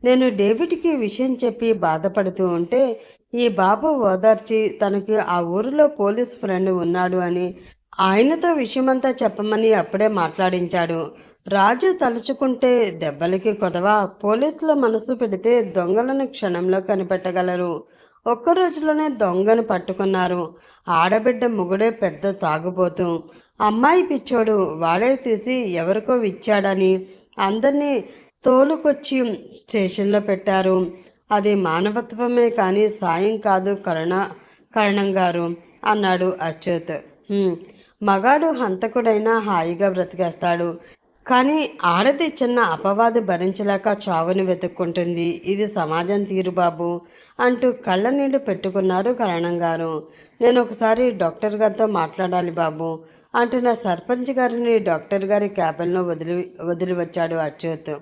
నేను డేవిడ్కి విషయం చెప్పి బాధపడుతూ ఉంటే ఈ బాబు ఓదార్చి తనకి ఆ ఊరిలో పోలీస్ ఫ్రెండ్ ఉన్నాడు అని ఆయనతో విషయమంతా చెప్పమని అప్పుడే మాట్లాడించాడు. రాజు తలుచుకుంటే దెబ్బలకి కొదవా, పోలీసుల మనసు పెడితే దొంగలను క్షణంలో కనిపెట్టగలరు. ఒక్క రోజులోనే దొంగను పట్టుకున్నారు. ఆడబిడ్డ మొగుడే పెద్ద తాగుబోతు, అమ్మాయి పిచ్చోడు, వాడే తీసి ఎవరికో ఇచ్చాడని అందరినీ తోలుకొచ్చి స్టేషన్లో పెట్టారు. అది మానవత్వమే కానీ సాయం కాదు కరణం గారు అన్నాడు అచ్యుత్. మగాడు హంతకుడైనా హాయిగా బ్రతికేస్తాడు, కానీ ఆడది చిన్న అపవాదు భరించలేక చావుని వెతుక్కుంటుంది. ఇది సమాజం తీరు బాబు అంటూ కళ్ళ నీళ్లు పెట్టుకున్నారు కరణం గారు. నేను ఒకసారి డాక్టర్ గారితో మాట్లాడాలి బాబు అంటున్న సర్పంచ్ గారిని డాక్టర్ గారి క్యాబిన్లో వదిలి వచ్చాడు అచ్యుత్.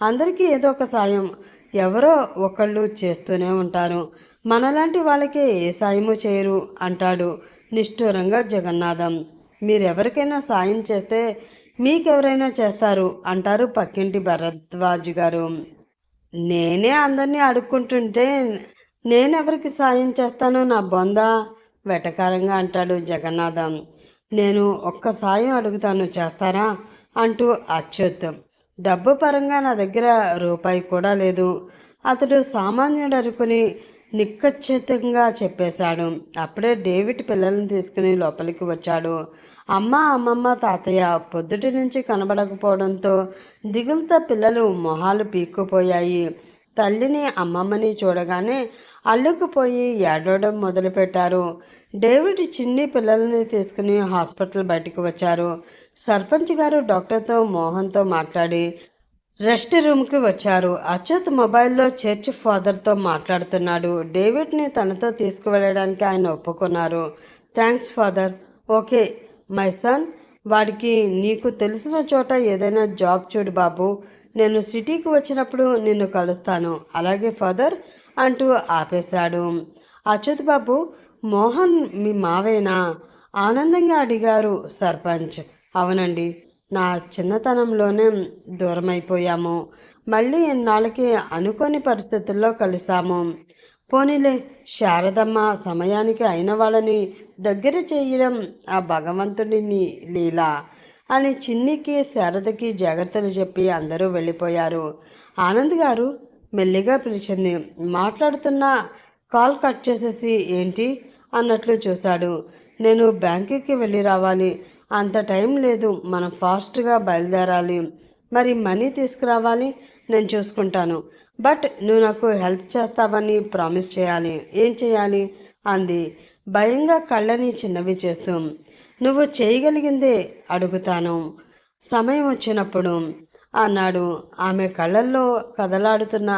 అందరికీ ఏదో ఒక సాయం ఎవరో ఒకళ్ళు చేస్తూనే ఉంటారు, మనలాంటి వాళ్ళకే ఏ సాయము చేయరు అంటాడు నిష్ఠూరంగా జగన్నాథం. మీరెవరికైనా సాయం చేస్తే మీకెవరైనా చేస్తారు అంటారు పక్కింటి భరద్వాజ్ గారు. నేనే అందరినీ అడుక్కుంటుంటే నేనెవరికి సాయం చేస్తాను నా బొంద వెటకారంగా అంటాడు జగన్నాథం. నేను ఒక్క సాయం అడుగుతాను, చేస్తారా అంటూ అచ్యుత్. డబ్బు పరంగా నా దగ్గర రూపాయి కూడా లేదు. అతడు సామాన్యుడు అనుకుని నిక్కచ్చితంగా చెప్పేశాడు. అప్పుడే డేవిడ్ పిల్లల్ని తీసుకుని లోపలికి వచ్చాడు. అమ్మ, అమ్మమ్మ, తాతయ్య పొద్దుటి నుంచి కనబడకపోవడంతో దిగులుతో పిల్లలు మొహాలు పీక్కుపోయాయి. తల్లిని అమ్మమ్మని చూడగానే అల్లుకుపోయి ఏడవడం మొదలుపెట్టారు. డేవిడ్ చిన్ని పిల్లల్ని తీసుకుని హాస్పిటల్ బయటకు వచ్చారు. సర్పంచ్ గారు డాక్టర్తో మోహన్తో మాట్లాడి రెస్ట్ రూమ్కి వచ్చారు. అచ్యుత్ మొబైల్లో చర్చ్ ఫాదర్తో మాట్లాడుతున్నాడు. డేవిడ్ని తనతో తీసుకువెళ్ళడానికి ఆయన ఒప్పుకున్నారు. Thanks father. Okay my son, వాడికి నీకు తెలిసిన చోట ఏదైనా జాబ్ చూడు బాబు. నేను సిటీకి వచ్చినప్పుడు నిన్ను కలుస్తాను. అలాగే ఫాదర్ అంటూ ఆపేశాడు. అచ్యుత్ బాబు, మోహన్ మీ మావేనా ఆనందంగా అడిగారు సర్పంచ్. అవునండి, నా చిన్నతనంలోనే దూరమైపోయాము, మళ్ళీ ఇన్నాళ్ళకి అనుకోని పరిస్థితుల్లో కలిసాము. పోనీలే, శారదమ్మ సమయానికి అయిన వాళ్ళని దగ్గర చేయడం ఆ భగవంతుడిని లీలా అని చిన్నికి శారదకి జాగ్రత్తలు చెప్పి అందరూ వెళ్ళిపోయారు. ఆనంద్ గారు మెల్లిగా పిలిచింది. మాట్లాడుతున్న కాల్ కట్ చేసేసి ఏంటి అన్నట్లు చూశాడు. నేను బ్యాంకుకి వెళ్ళి రావాలి, అంత టైం లేదు, మనం ఫాస్ట్గా బయలుదేరాలి. మరి మనీ తీసుకురావాలి, నేను చూసుకుంటాను. బట్ నువ్వు నాకు హెల్ప్ చేస్తావని ప్రామిస్ చేయాలి. ఏం చేయాలి అంది భయంగా కళ్ళని చిన్నవి చేస్తూ. నువ్వు చేయగలిగిందే అడుగుతాను, సమయం వచ్చినప్పుడు అన్నాడు. ఆమె కళ్ళల్లో కదలాడుతున్న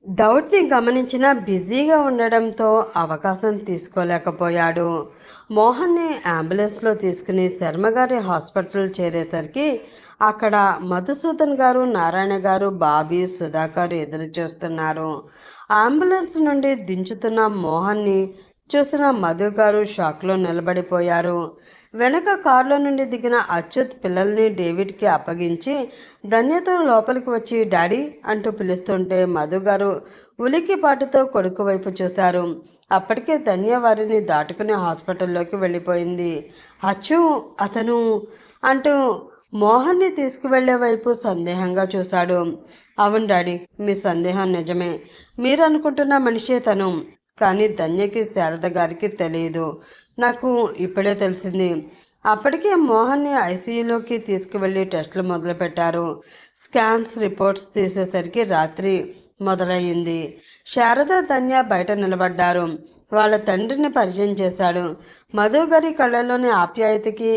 డౌట్ని గమనించిన బిజీగా ఉండడంతో అవకాశం తీసుకోలేకపోయాడు. మోహన్ని అంబులెన్స్లో తీసుకుని శర్మగారి హాస్పిటల్ చేరేసరికి అక్కడ మధుసూదన్ గారు, నారాయణ గారు, బాబీ, సుధాకర్ ఎదురు చూస్తున్నారు. అంబులెన్స్ నుండి దించుతున్న మోహన్ని చూసిన మధు గారు షాక్లో నిలబడిపోయారు. వెనక కారులో నుండి దిగిన అచ్యుత్ పిల్లల్ని డేవిడ్కి అప్పగించి ధన్యతో లోపలికి వచ్చి డాడీ అంటూ పిలుస్తుంటే మధు గారు ఉలికిపాటుతో కొడుకు వైపు చూశారు. అప్పటికే ధన్య వారిని దాటుకుని హాస్పిటల్లోకి వెళ్ళిపోయింది. అచ్చు, అతను అంటూ మోహన్ని తీసుకువెళ్లే వైపు సందేహంగా చూశాడు. అవును డాడీ, మీ సందేహం నిజమే, మీరు అనుకుంటున్న మనిషే తను, కానీ ధన్యకి శారద గారికి తెలియదు. నాకు ఇప్పుడే తెలిసింది. అప్పటికే మోహన్ని ఐసీయూలోకి తీసుకువెళ్ళి టెస్టులు మొదలుపెట్టారు. స్కాన్స్ రిపోర్ట్స్ తీసేసరికి రాత్రి మొదలయ్యింది. శారద, ధన్య బయట నిలబడ్డారు. వాళ్ళ తండ్రిని పరిచయం చేశాడు. మధు గారి కళ్ళలోని ఆప్యాయతకి,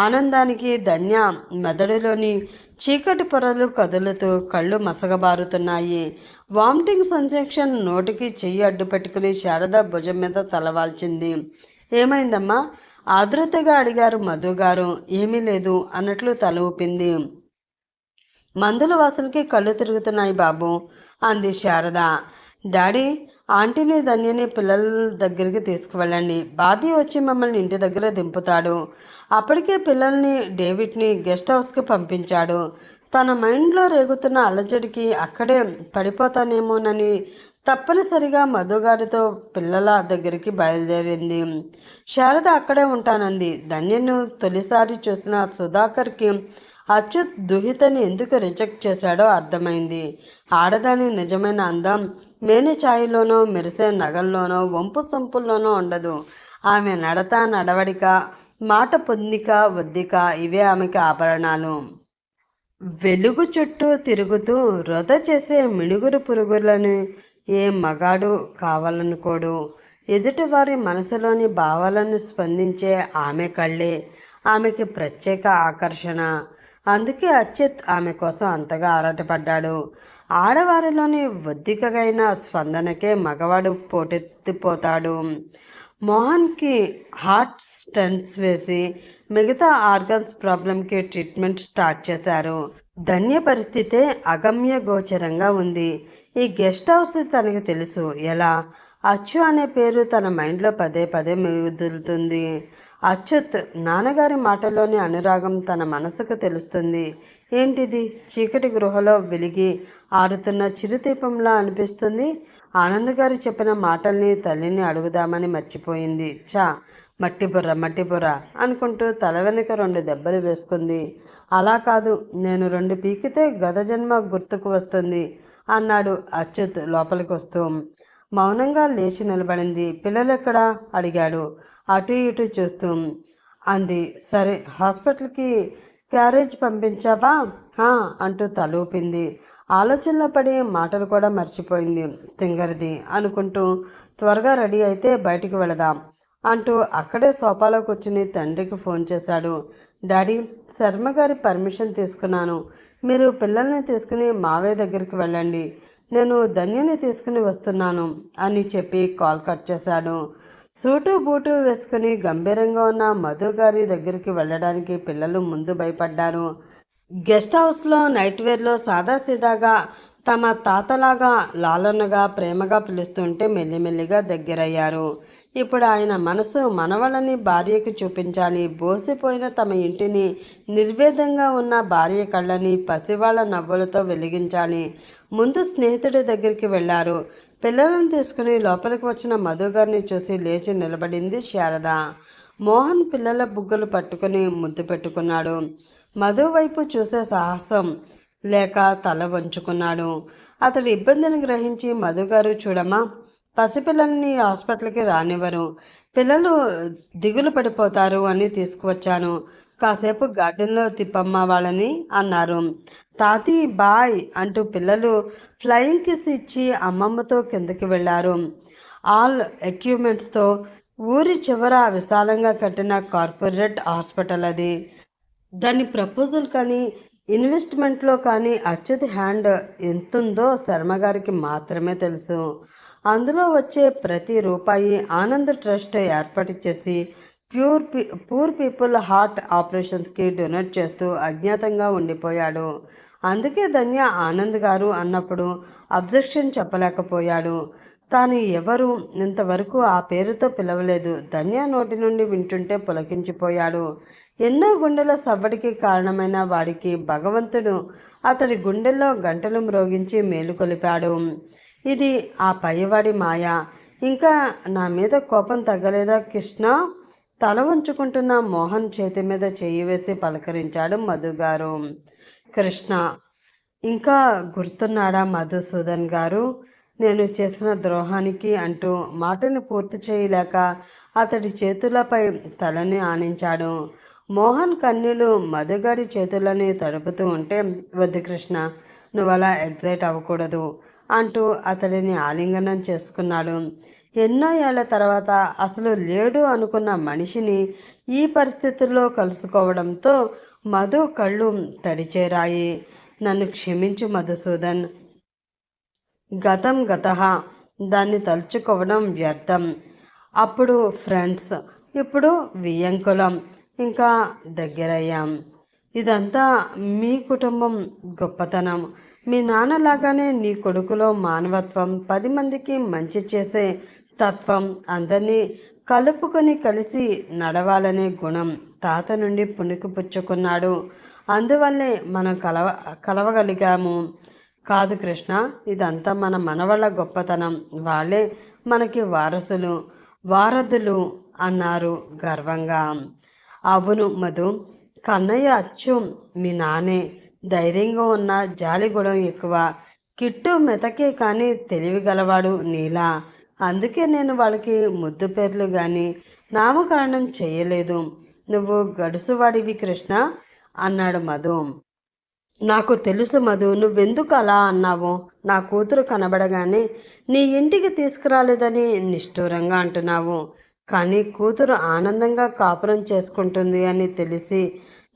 ఆనందానికి ధన్య మెదడులోని చీకటి పొరలు కదులుతూ కళ్ళు మసగబారుతున్నాయి. Vomiting sensation. నోటికి చెయ్యి అడ్డు పెట్టుకుని శారద భుజం మీద తలవాల్చింది. ఏమైందమ్మా? ఆదృతగా అడిగారు మధు గారు. ఏమీ లేదు అన్నట్లు తల ఊపింది. మందుల వాసనకి కళ్ళు తిరుగుతున్నాయి బాబు అంది శారద. డాడీ, ఆంటీని ధన్యని పిల్లల దగ్గరికి తీసుకువెళ్ళండి. బాబీ వచ్చి మమ్మల్ని ఇంటి దగ్గర దింపుతాడు. అప్పటికే పిల్లల్ని డేవిడ్ని గెస్ట్ హౌస్కి పంపించాడు. తన మైండ్లో రేగుతున్న అలజడికి అక్కడే పడిపోతానేమోనని తప్పనిసరిగా మధుగారితో పిల్లల దగ్గరికి బయలుదేరింది. శారద అక్కడే ఉంటానంది. ధన్యను తొలిసారి చూసిన సుధాకర్కి అచ్యుత్ దుహితని ఎందుకు రిజెక్ట్ చేశాడో అర్థమైంది. ఆడదాని నిజమైన అందం మేని ఛాయిలోనో మెరిసే నగల్లోనో వంపు సొంపుల్లోనో ఉండదు. ఆమె నడత, నడవడిక, మాట పొందిక, ఒద్దిక ఇవే ఆమెకి ఆభరణాలు. వెలుగు చుట్టూ తిరుగుతూ వృధ చేసే మిణుగురు పురుగులను ఏ మగాడు కావాలనుకోడు. ఎదుటివారి మనసులోని భావాలను స్పందించే ఆమె కళ్ళే ఆమెకి ప్రత్యేక ఆకర్షణ. అందుకే అచ్యుత్ ఆమె కోసం అంతగా ఆరాటపడ్డాడు. ఆడవారిలోని ఒద్దికగైన స్పందనకే మగవాడు పోటెత్తిపోతాడు. మోహన్కి హార్ట్ స్టెంట్స్ వేసి మిగతా ఆర్గన్స్ ప్రాబ్లంకి ట్రీట్మెంట్ స్టార్ట్ చేశారు. ధన్య పరిస్థితే అగమ్య గోచరంగా ఉంది. ఈ గెస్ట్ హౌస్ తనకి తెలుసు. ఎలా? అచ్చు అనే పేరు తన మైండ్లో పదే పదే మెదులుతుంది. అచ్యుత్ నాన్నగారి మాటలోని అనురాగం తన మనసుకు తెలుస్తుంది. ఏంటిది? చీకటి గృహలో వెలిగి ఆరుతున్న చిరుదీపంలా అనిపిస్తుంది. ఆనంద్ గారు చెప్పిన మాటల్ని తల్లిని అడుగుదామని మర్చిపోయింది. మట్టిబుర్ర అనుకుంటూ తల వెనుక 2 దెబ్బలు వేసుకుంది. అలా కాదు, నేను 2 పీకితే గత జన్మ గుర్తుకు వస్తుంది అన్నాడు అచ్యుత్ లోపలికి వస్తూ. మౌనంగా లేచి నిలబడింది. పిల్లలెక్కడా అడిగాడు అటు ఇటు చూస్తూ. అంది. సరే, హాస్పిటల్కి క్యారేజ్ పంపించావా అంటూ తలూపింది. ఆలోచనలో పడి మాటలు కూడా మర్చిపోయింది. తింగరిది అనుకుంటూ త్వరగా రెడీ అయితే బయటికి వెళదాం అంటూ అక్కడే సోఫాలో కూర్చుని తండ్రికి ఫోన్ చేశాడు. డాడీ, శర్మ గారి పర్మిషన్ తీసుకున్నాను. మీరు పిల్లల్ని తీసుకుని మావయ్య దగ్గరికి వెళ్ళండి. నేను ధన్యని తీసుకుని వస్తున్నాను అని చెప్పి కాల్ కట్ చేశాడు. సూటు బూటు వేసుకుని గంభీరంగా ఉన్న మధు గారి దగ్గరికి వెళ్ళడానికి పిల్లలు ముందు భయపడ్డారు. గెస్ట్ హౌస్లో నైట్ వేర్లో సాదాసీదాగా తమ తాతలాగా లాలనగా ప్రేమగా పిలుస్తుంటే మెల్లిమెల్లిగా దగ్గరయ్యారు. ఇప్పుడు ఆయన మనసు మనవళ్ళని భార్యకి చూపించాలి. బోసిపోయిన తమ ఇంటిని, నిర్వేదంగా ఉన్న భార్య కళ్ళని పసివాళ్ల నవ్వులతో వెలిగించాలి. ముందు స్నేహితుడి దగ్గరికి వెళ్ళారు. పిల్లలను తీసుకుని లోపలికి వచ్చిన మధు గారిని చూసి లేచి నిలబడింది శారద. మోహన్ పిల్లల బుగ్గలు పట్టుకుని ముద్దు పెట్టుకున్నాడు. మధు వైపు చూసే సాహసం లేక తల వంచుకున్నాడు. అతడి ఇబ్బందిని గ్రహించి మధుగారు, చూడమ్మా, పసిపిల్లల్ని హాస్పిటల్కి రానివ్వరు, పిల్లలు దిగులు పడిపోతారు అని తీసుకువచ్చాను. కాసేపు గార్డెన్లో తిప్పమ్మ వాళ్ళని అన్నారు. తాతి బాయ్ అంటూ పిల్లలు ఫ్లయింగ్ కిస్ ఇచ్చి అమ్మమ్మతో కిందకి వెళ్ళారు. ఆల్ ఎక్విప్మెంట్స్తో ఊరి చివర విశాలంగా కట్టిన కార్పొరేట్ హాస్పిటల్ అది. దాని ప్రపోజల్ కానీ ఇన్వెస్ట్మెంట్లో కానీ అచ్యుత్ హ్యాండ్ ఎంతుందో శర్మగారికి మాత్రమే తెలుసు. అందులో వచ్చే ప్రతి రూపాయి ఆనంద్ ట్రస్ట్ ఏర్పాటు చేసి పూర్ పీపుల్ హార్ట్ ఆపరేషన్స్కి డొనేట్ చేస్తూ అజ్ఞాతంగా ఉండిపోయాడు. అందుకే ధన్య ఆనంద్ గారు అన్నప్పుడు అబ్జెక్షన్ చెప్పలేకపోయాడు. తాను ఎవరు ఇంతవరకు ఆ పేరుతో పిలవలేదు. ధన్య నోటి నుండి వింటుంటే పులకించిపోయాడు. ఎన్నో గుండెల సవ్వడికి కారణమైన వాడికి భగవంతుడు అతడి గుండెల్లో గంటలు మ్రోగించి మేలుకొలిపాడు. ఇది ఆ పైవాడి మాయ. ఇంకా నా మీద కోపం తగ్గలేదా కృష్ణ? తల వంచుకుంటున్న మోహన్ చేతి మీద చెయ్యి వేసి పలకరించాడు మధుగారు. కృష్ణ ఇంకా గుర్తున్నాడా మధుసూదన్ గారు నేను చేసిన ద్రోహానికి అంటూ మాటని పూర్తి చేయలేక అతడి చేతులపై తలని ఆనించాడు. మోహన్ కన్నీళ్ళు మధుగారి చేతులని తడుపుతూ ఉంటే, వద్దు కృష్ణ, నువ్వు అలా ఎగ్జైట్ అవ్వకూడదు అంటూ అతడిని ఆలింగనం చేసుకున్నాడు. ఎన్నో ఏళ్ల తర్వాత అసలు లేడు అనుకున్న మనిషిని ఈ పరిస్థితుల్లో కలుసుకోవడంతో మధు కళ్ళు తడిచేరాయి. నన్ను క్షమించు మధుసూదన్, గతం గతః, దాన్ని తలుచుకోవడం వ్యర్థం. అప్పుడు ఫ్రెండ్స్, ఇప్పుడు వియ్యంకులం, ఇంకా దగ్గరయ్యాం. ఇదంతా మీ కుటుంబం గొప్పతనం. మీ నాన్నలాగానే నీ కొడుకులో మానవత్వం, 10 మందికి మంచి చేసే తత్వం, అందరినీ కలుపుకొని కలిసి నడవాలనే గుణం తాత నుండి పుణికిపుచ్చుకున్నాడు. అందువల్లే మనం కలవగలిగాము. కాదు కృష్ణ, ఇదంతా మన మనవళ్ళ గొప్పతనం. వాళ్ళే మనకి వారధులు అన్నారు గర్వంగా. అవును మధు, కన్నయ్య అచ్చు మీ నానే. ధైర్యంగా ఉన్న, జాలిగుణం ఎక్కువ. కిట్టు మెతకే కానీ తెలివి గలవాడు నీలా. అందుకే నేను వాళ్ళకి ముద్దు పేర్లు కానీ నామకరణం చేయలేదు. నువ్వు గడుసువాడివి కృష్ణ అన్నాడు మధు. నాకు తెలుసు మధు, నువ్వెందుకు అలా అన్నావు. నా కూతురు కనబడగానే నీ ఇంటికి తీసుకురాలేదని నిష్ఠూరంగా అంటున్నావు. కానీ కూతురు ఆనందంగా కాపురం చేసుకుంటుంది అని తెలిసి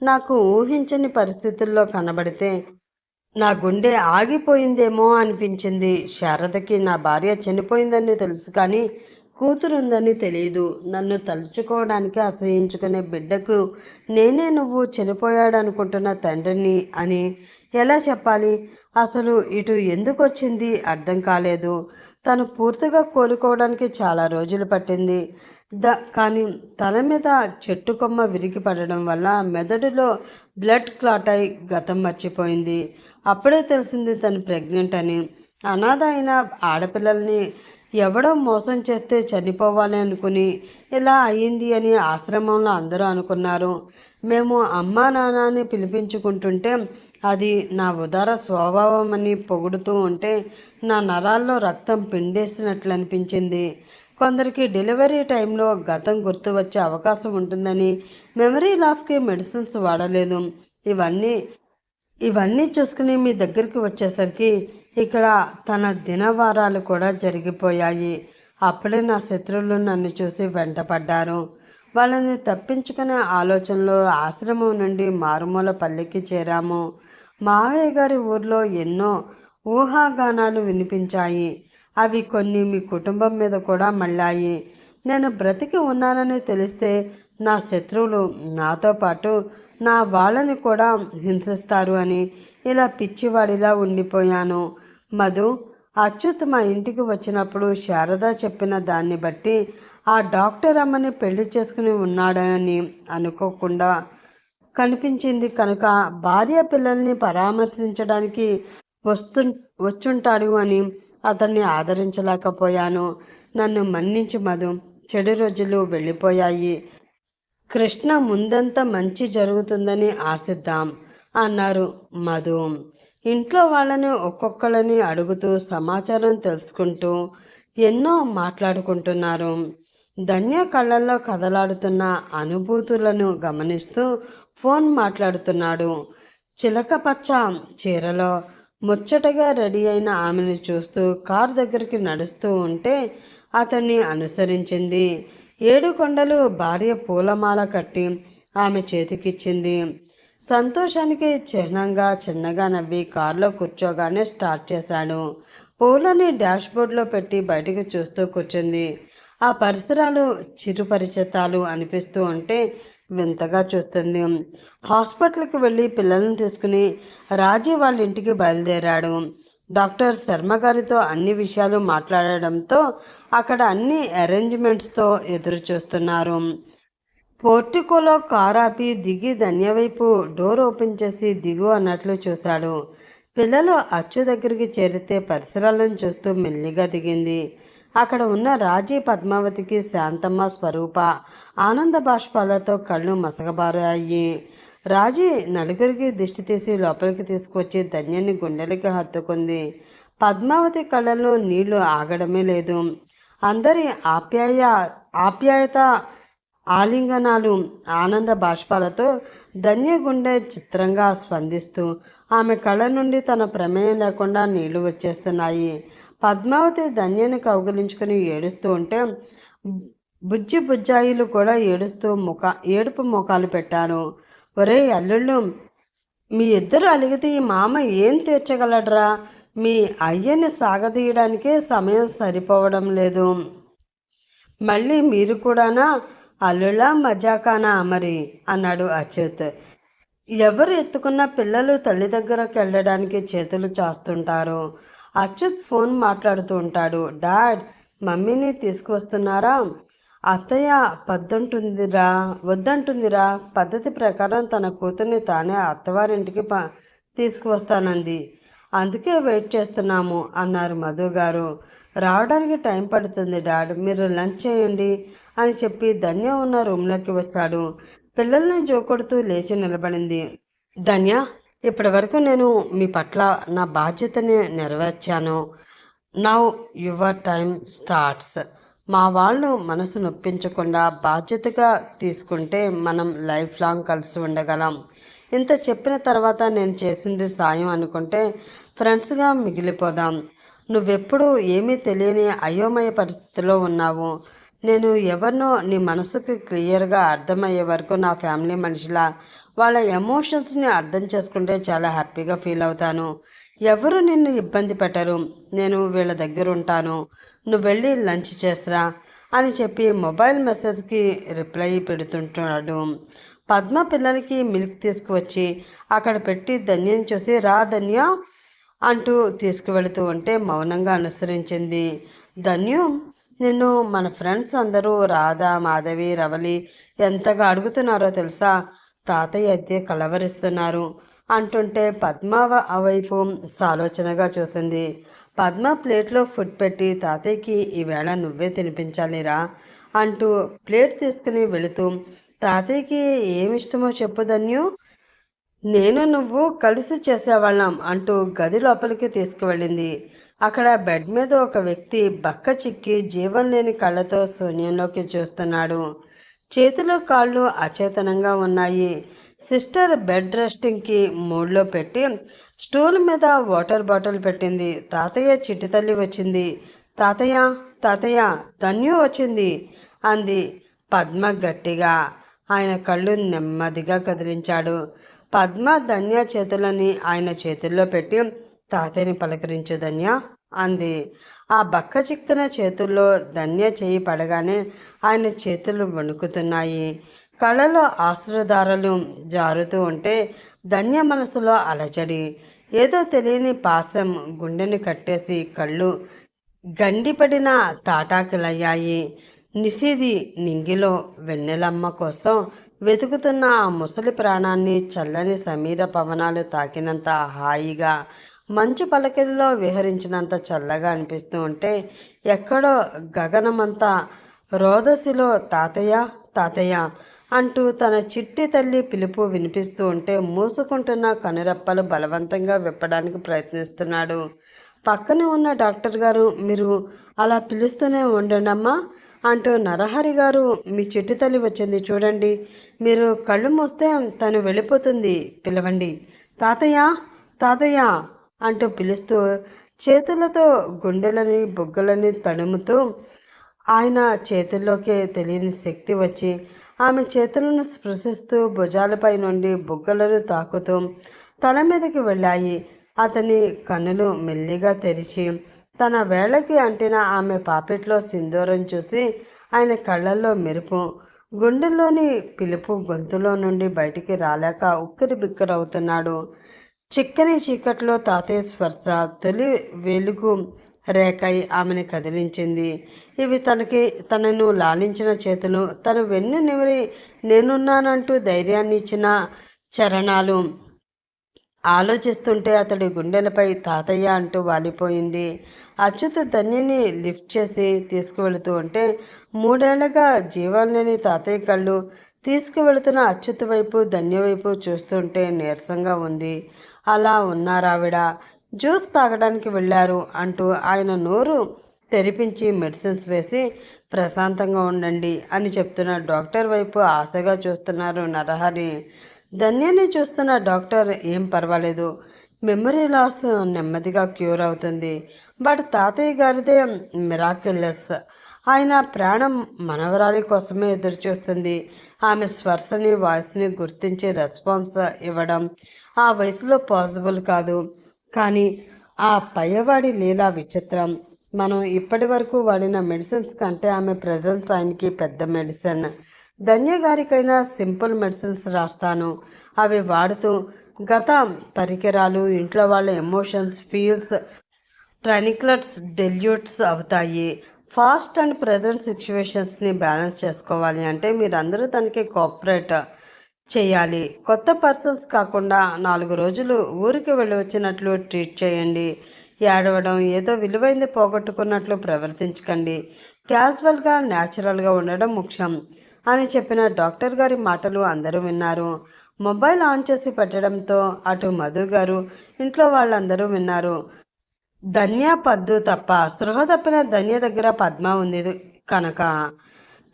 నాకు ఊహించని పరిస్థితుల్లో కనబడితే నా గుండె ఆగిపోయిందేమో అనిపించింది. శారదకి నా భార్య చనిపోయిందని తెలుసు కానీ కూతురు ఉందని తెలియదు. నన్ను తలుచుకోవడానికి అసహించుకునే బిడ్డకు నేనే నువ్వు చనిపోయాడు అనుకుంటున్న తండ్రిని అని ఎలా చెప్పాలి? అసలు ఇటు ఎందుకు వచ్చింది అర్థం కాలేదు. తను పూర్తిగా కోలుకోవడానికి చాలా రోజులు పట్టింది. కానీ తల మీద చెట్టు కొమ్మ విరిగి పడడం వల్ల మెదడులో బ్లడ్ క్లాట్ అయి గతం మర్చిపోయింది. అప్పుడే తెలిసింది తను ప్రెగ్నెంట్ అని. అనాథ అయిన ఆడపిల్లల్ని ఎవడో మోసం చేస్తే చనిపోవాలి అనుకుని ఇలా అయ్యింది అని ఆశ్రమంలో అందరూ అనుకున్నారు. మేము అమ్మా నాన్నని పిలిపించుకుంటుంటే అది నా ఉదార స్వభావం అని పొగుడుతూ ఉంటే నా నరాల్లో రక్తం పిండేసినట్లు అనిపించింది. కొందరికి డెలివరీ టైంలో గతం గుర్తు వచ్చే అవకాశం ఉంటుందని మెమరీ లాస్కి మెడిసిన్స్ వాడలేదు. ఇవన్నీ చూసుకుని మీ దగ్గరికి వచ్చేసరికి ఇక్కడ తన దినవారాలు కూడా జరిగిపోయాయి. అప్పుడే నా శత్రువులు నన్ను చూసి వెంటపడ్డారు. వాళ్ళని తప్పించుకునే ఆలోచనలో ఆశ్రమం నుండి మారుమూల పల్లెకి చేరాము. మావయ్య గారి ఊర్లో ఎన్నో ఊహాగానాలు వినిపించాయి. అవి కొన్ని మీ కుటుంబం మీద కూడా మళ్ళాయి. నేను బ్రతికి ఉన్నానని తెలిస్తే నా శత్రువులు నాతో పాటు నా వాళ్ళని కూడా హింసిస్తారు అని ఇలా పిచ్చివాడిలా ఉండిపోయాను. మధు, అచ్యుత్ మా ఇంటికి వచ్చినప్పుడు శారద చెప్పిన దాన్ని బట్టి ఆ డాక్టర్ అమ్మని పెళ్లి చేసుకుని ఉన్నాడని అనుకోకుండా కనిపించింది కనుక భార్య పిల్లల్ని పరామర్శించడానికి వచ్చుంటాడు అని అతన్ని ఆదరించలేకపోయాను. నన్ను మన్నించు మధు, చెడు రోజులు వెళ్ళిపోయాయి. కృష్ణ ముందంతా మంచి జరుగుతుందని ఆశిద్దాం అన్నారు మధు. ఇంట్లో వాళ్ళని ఒక్కొక్కళ్ళని అడుగుతూ సమాచారం తెలుసుకుంటూ ఎన్నో మాట్లాడుకుంటున్నారు. ధన్య కళ్ళల్లో కదలాడుతున్న అనుభూతులను గమనిస్తూ ఫోన్ మాట్లాడుతున్నాడు. చిలకపచ్చ చీరలో ముచ్చటగా రెడీ అయిన ఆమెను చూస్తూ కారు దగ్గరికి నడుస్తూ ఉంటే అతన్ని అనుసరించింది. 7 కొండలు భార్య పూలమాల కట్టి ఆమె చేతికిచ్చింది. సంతోషానికి చిహ్నంగా చిన్నగా నవ్వి కారులో కూర్చోగానే స్టార్ట్ చేశాడు. పూలని డాష్బోర్డ్లో పెట్టి బయటకు చూస్తూ కూర్చుంది. ఆ పరిసరాలు చిరుపరిచితాలు అనిపిస్తూ ఉంటే వింతగా చూస్తుంది. హాస్పిటల్కి వెళ్ళి పిల్లలను తీసుకుని రాజీ వాళ్ళ ఇంటికి బయలుదేరాడు. డాక్టర్ శర్మ గారితో అన్ని విషయాలు మాట్లాడడంతో అక్కడ అన్ని అరేంజ్మెంట్స్తో ఎదురు చూస్తున్నారు. పోర్టికోలో కారు ఆపి దిగి ధన్య వైపు డోర్ ఓపెన్ చేసి దిగు అన్నట్లు చూశాడు. పిల్లలు అచ్చు దగ్గరికి చేరితే పరిసరాలను చూస్తూ మెల్లిగా దిగింది. అక్కడ ఉన్న రాజీ, పద్మావతికి శాంతమ్మ, స్వరూప ఆనంద బాష్పాలతో కళ్ళు మసకబారాయి. రాజీ నలుగురికి దిష్టి తీసి లోపలికి తీసుకొచ్చి ధన్యని గుండెలకి హత్తుకుంది. పద్మావతి కళ్ళల్లో నీళ్లు ఆగడమే లేదు. అందరి ఆప్యాయత, ఆలింగనాలు, ఆనంద బాష్పాలతో ధన్య గుండె చిత్రంగా స్పందిస్తూ ఆమె కళ్ళ నుండి తన ప్రమేయం లేకుండా నీళ్లు వచ్చేస్తున్నాయి. పద్మావతి ధన్యని కౌగిలించుకుని ఏడుస్తూ ఉంటే బుజ్జి బుజ్జాయిలు కూడా ఏడుస్తూ ఏడుపు ముఖాలు పెట్టారు. ఒరే అల్లుళ్ళు, మీ ఇద్దరు అలిగితే ఈ మామ ఏం తీర్చగలడ్రా? మీ అయ్యని సాగదీయడానికే సమయం సరిపోవడం లేదు. మళ్ళీ మీరు కూడానా? అల్లుళ్ళ మజాకానా మరి అన్నాడు అచ్యుత్. ఎవరు ఎత్తుకున్న పిల్లలు తల్లి దగ్గరకు వెళ్ళడానికి చేతులు చాస్తుంటారు. అచ్యుత్ ఫోన్ మాట్లాడుతూ ఉంటాడు. డాడ్, మమ్మీని తీసుకువస్తున్నారా? అత్తయ్య వద్దంటుందిరా. పద్ధతి ప్రకారం తన కూతుర్ని తానే అత్తవారింటికి తీసుకువస్తానంది. అందుకే వెయిట్ చేస్తున్నాము అన్నారు మధు గారు. రావడానికి టైం పడుతుంది డాడ్, మీరు లంచ్ చేయండి అని చెప్పి ధన్య ఉన్న రూమ్లోకి వచ్చాడు. పిల్లల్ని జోకొడుతూ లేచి నిలబడింది. ధన్య, ఇప్పటి వరకు నేను మీ పట్ల నా బాధ్యతని నెరవేర్చాను. Now your time starts. మా వాళ్ళు మనసు నొప్పించకుండా బాధ్యతగా తీసుకుంటే మనం లైఫ్ లాంగ్ కలిసి ఉండగలం. ఇంత చెప్పిన తర్వాత నేను చేసింది సాయం అనుకుంటే ఫ్రెండ్స్గా మిగిలిపోదాం. నువ్వెప్పుడు ఏమీ తెలియని అయోమయ పరిస్థితిలో ఉన్నావు. నేను ఎవరినో నీ మనసుకు క్లియర్గా అర్థమయ్యే వరకు నా ఫ్యామిలీ మనిషిలా వాళ్ళ ఎమోషన్స్ని అర్థం చేసుకుంటే చాలా హ్యాపీగా ఫీల్ అవుతాను. ఎవరు నిన్ను ఇబ్బంది పెట్టరు. నేను వీళ్ళ దగ్గర ఉంటాను. నువ్వు వెళ్ళి లంచ్ చేస్తురా అని చెప్పి మొబైల్ మెసేజ్కి రిప్లై పెడుతుంటాడు. పద్మ పిల్లలకి మిల్క్ తీసుకువచ్చి అక్కడ పెట్టి ధన్యం చూసి రా ధన్య అంటూ తీసుకువెళుతూ ఉంటే మౌనంగా అనుసరించింది. ధన్యం, నిన్ను మన ఫ్రెండ్స్ అందరూ రాధా, మాధవి, రవలి ఎంతగా అడుగుతున్నారో తెలుసా? తాతయ్య అయితే కలవరిస్తున్నారు అంటుంటే పద్మ వైపు సాలోచనగా చూసింది. పద్మ ప్లేట్లో ఫుడ్ పెట్టి తాతయ్యకి ఈవేళ నువ్వే తినిపించాలిరా అంటూ ప్లేట్ తీసుకుని వెళుతూ తాతయ్యకి ఏమిష్టమో చెప్పు ధన్యు, నేను నువ్వు కలిసి చేసేవాళ్ళం అంటూ గది లోపలికి తీసుకువెళ్ళింది. అక్కడ బెడ్ మీద ఒక వ్యక్తి బక్క చిక్కి జీవం లేని కళ్ళతో శూన్యంలోకి చూస్తున్నాడు. చేతులు కాళ్ళు అచేతనంగా ఉన్నాయి. సిస్టర్ బెడ్ రెస్టింగ్కి మూడ్లో పెట్టి స్టూల్ మీద వాటర్ బాటిల్ పెట్టింది. తాతయ్య చిట్టి తల్లి వచ్చింది. తాతయ్య తాతయ్య ధన్యు వచ్చింది అంది పద్మ గట్టిగా. ఆయన కళ్ళు నెమ్మదిగా కదిలించాడు. పద్మ ధన్య చేతులని ఆయన చేతుల్లో పెట్టి తాతయ్యని పలకరించు ధన్య అంది. ఆ బక్క చిక్కిన చేతుల్లో ధన్య చేయి పడగానే ఆయన చేతులు వణుకుతున్నాయి. కళ్ళలో ఆశ్రుధారలు జారుతూ ఉంటే ధన్య మనసులో అలజడి. ఏదో తెలియని పాశం గుండెని కట్టేసి కళ్ళు గండిపడిన తాటాకులయ్యాయి. నిశిది నింగిలో వెన్నెలమ్మ కోసం వెతుకుతున్న ఆ ముసలి ప్రాణాన్ని చల్లని సమీర పవనాలు తాకినంత హాయిగా, మంచు పలకల్లో విహరించినంత చల్లగా అనిపిస్తూ ఉంటే ఎక్కడో గగనమంతా రోదసిలో తాతయ్య తాతయ్య అంటూ తన చిట్టి తల్లి పిలుపు వినిపిస్తూ ఉంటే మూసుకుంటున్న కనురెప్పలు బలవంతంగా విప్పడానికి ప్రయత్నిస్తున్నాడు. పక్కనే ఉన్న డాక్టర్ గారు, మీరు అలా పిలుస్తూనే ఉండండమ్మా అంటూ నరహరి గారు, మీ చిట్టి తల్లి వచ్చింది చూడండి, మీరు కళ్ళు మూస్తే తను వెళ్ళిపోతుంది, పిలవండి. తాతయ్య తాతయ్య అంటూ పిలుస్తూ చేతులతో గుండెలని బొగ్గలని తడుముతూ ఆయన చేతుల్లోకి తెలియని శక్తి వచ్చి ఆమె చేతులను స్పృశిస్తూ భుజాలపై నుండి బొగ్గలను తాకుతూ తల మీదకి వెళ్ళాయి. అతని కన్నులు మెల్లిగా తెరిచి తన వేళ్ళకి అంటిన ఆమె పాపిట్లో సింధూరం చూసి ఆయన కళ్ళల్లో మెరుపు, గుండెల్లోని పిలుపు గొంతులో నుండి బయటికి రాలేక ఉక్కిరి బిక్కిరవుతున్నాడు. చిక్కని చీకట్లో తాతయ్య స్పర్శ తొలి వెలుగు రేఖై ఆమెను కదిలించింది. ఇవి తనను లాలించిన చేతులు, తను వెన్ను నిమిరి నేనున్నానంటూ ధైర్యాన్ని ఇచ్చిన చరణాలు. ఆలోచిస్తుంటే అతడి గుండెలపై తాతయ్య అంటూ వాలిపోయింది. అచ్యుత్ ధన్యని లిఫ్ట్ చేసి తీసుకువెళుతూ ఉంటే 3 ఏళ్లుగా జీవం లేని తాతయ్య కళ్ళు తీసుకువెళుతున్న అచ్యుత్ వైపు ధన్య వైపు చూస్తుంటే నీరసంగా ఉంది. అలా ఉన్నారావిడ. జ్యూస్ తాగడానికి వెళ్ళారు అంటూ ఆయన నోరు తెరిపించి మెడిసిన్స్ వేసి ప్రశాంతంగా ఉండండి అని చెప్తున్న డాక్టర్ వైపు ఆశగా చూస్తున్నారు నరహరి. ధన్యని చూస్తున్న డాక్టర్, ఏం పర్వాలేదు, మెమరీ లాస్ నెమ్మదిగా క్యూర్ అవుతుంది, బట్ తాతయ్య గారిదే మిరాకిల్లెస్. ఆయన ప్రాణం మనవరాలి కోసమే ఎదురు చూస్తుంది. ఆమె స్పర్శని వాయిస్ని గుర్తించి రెస్పాన్స్ ఇవ్వడం ఆ వయసులో పాసిబుల్ కాదు. కానీ ఆ పయ్యవాడి లీలా విచిత్రం. మనం ఇప్పటి వరకు వాడిన మెడిసిన్స్ కంటే ఆమె ప్రజెన్స్ ఆయనకి పెద్ద మెడిసిన్. ధన్య గారికైనా సింపుల్ మెడిసిన్స్ రాస్తాను. అవి వాడుతూ గత పరికరాలు, ఇంట్లో వాళ్ళ ఎమోషన్స్, ఫీల్స్ ట్రైనిక్లట్స్ డెల్యూట్స్ అవుతాయి. ఫాస్ట్ అండ్ ప్రజెంట్ సిచ్యువేషన్స్ని బ్యాలెన్స్ చేసుకోవాలి అంటే మీరందరూ తనకి కోఆపరేట్ చేయాలి. కొత్త పర్సన్స్ కాకుండా 4 రోజులు ఊరికి వెళ్ళి వచ్చినట్లు ట్రీట్ చేయండి. ఏడవడం, ఏదో విలువైంది పోగొట్టుకున్నట్లు ప్రవర్తించకండి. క్యాజువల్గా, న్యాచురల్గా ఉండడం ముఖ్యం అని చెప్పిన డాక్టర్ గారి మాటలు అందరూ విన్నారు. మొబైల్ ఆన్ చేసి పెట్టడంతో అటు మధు గారు, ఇంట్లో వాళ్ళందరూ విన్నారు. ధన్య పద్దు తప్ప. స్పృహ తప్పిన ధన్య దగ్గర పద్మ ఉంది కనుక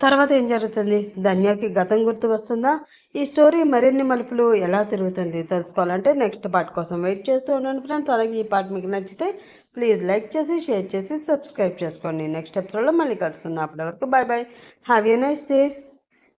తర్వాత ఏం జరుగుతుంది? ధన్యకి గతం గుర్తు వస్తుందా? ఈ స్టోరీ మరిన్ని మలుపులు ఎలా తిరుగుతుంది తెలుసుకోవాలంటే నెక్స్ట్ పార్ట్ కోసం వెయిట్ చేస్తూ ఉండండి ఫ్రెండ్స్. అలాగే ఈ పార్ట్ మీకు నచ్చితే ప్లీజ్ లైక్ చేసి, షేర్ చేసి, సబ్స్క్రైబ్ చేసుకోండి. నెక్స్ట్ ఎపిసోడ్లో మళ్ళీ కలుసుకుందాం. అప్పటి వరకు bye bye. Have a nice day.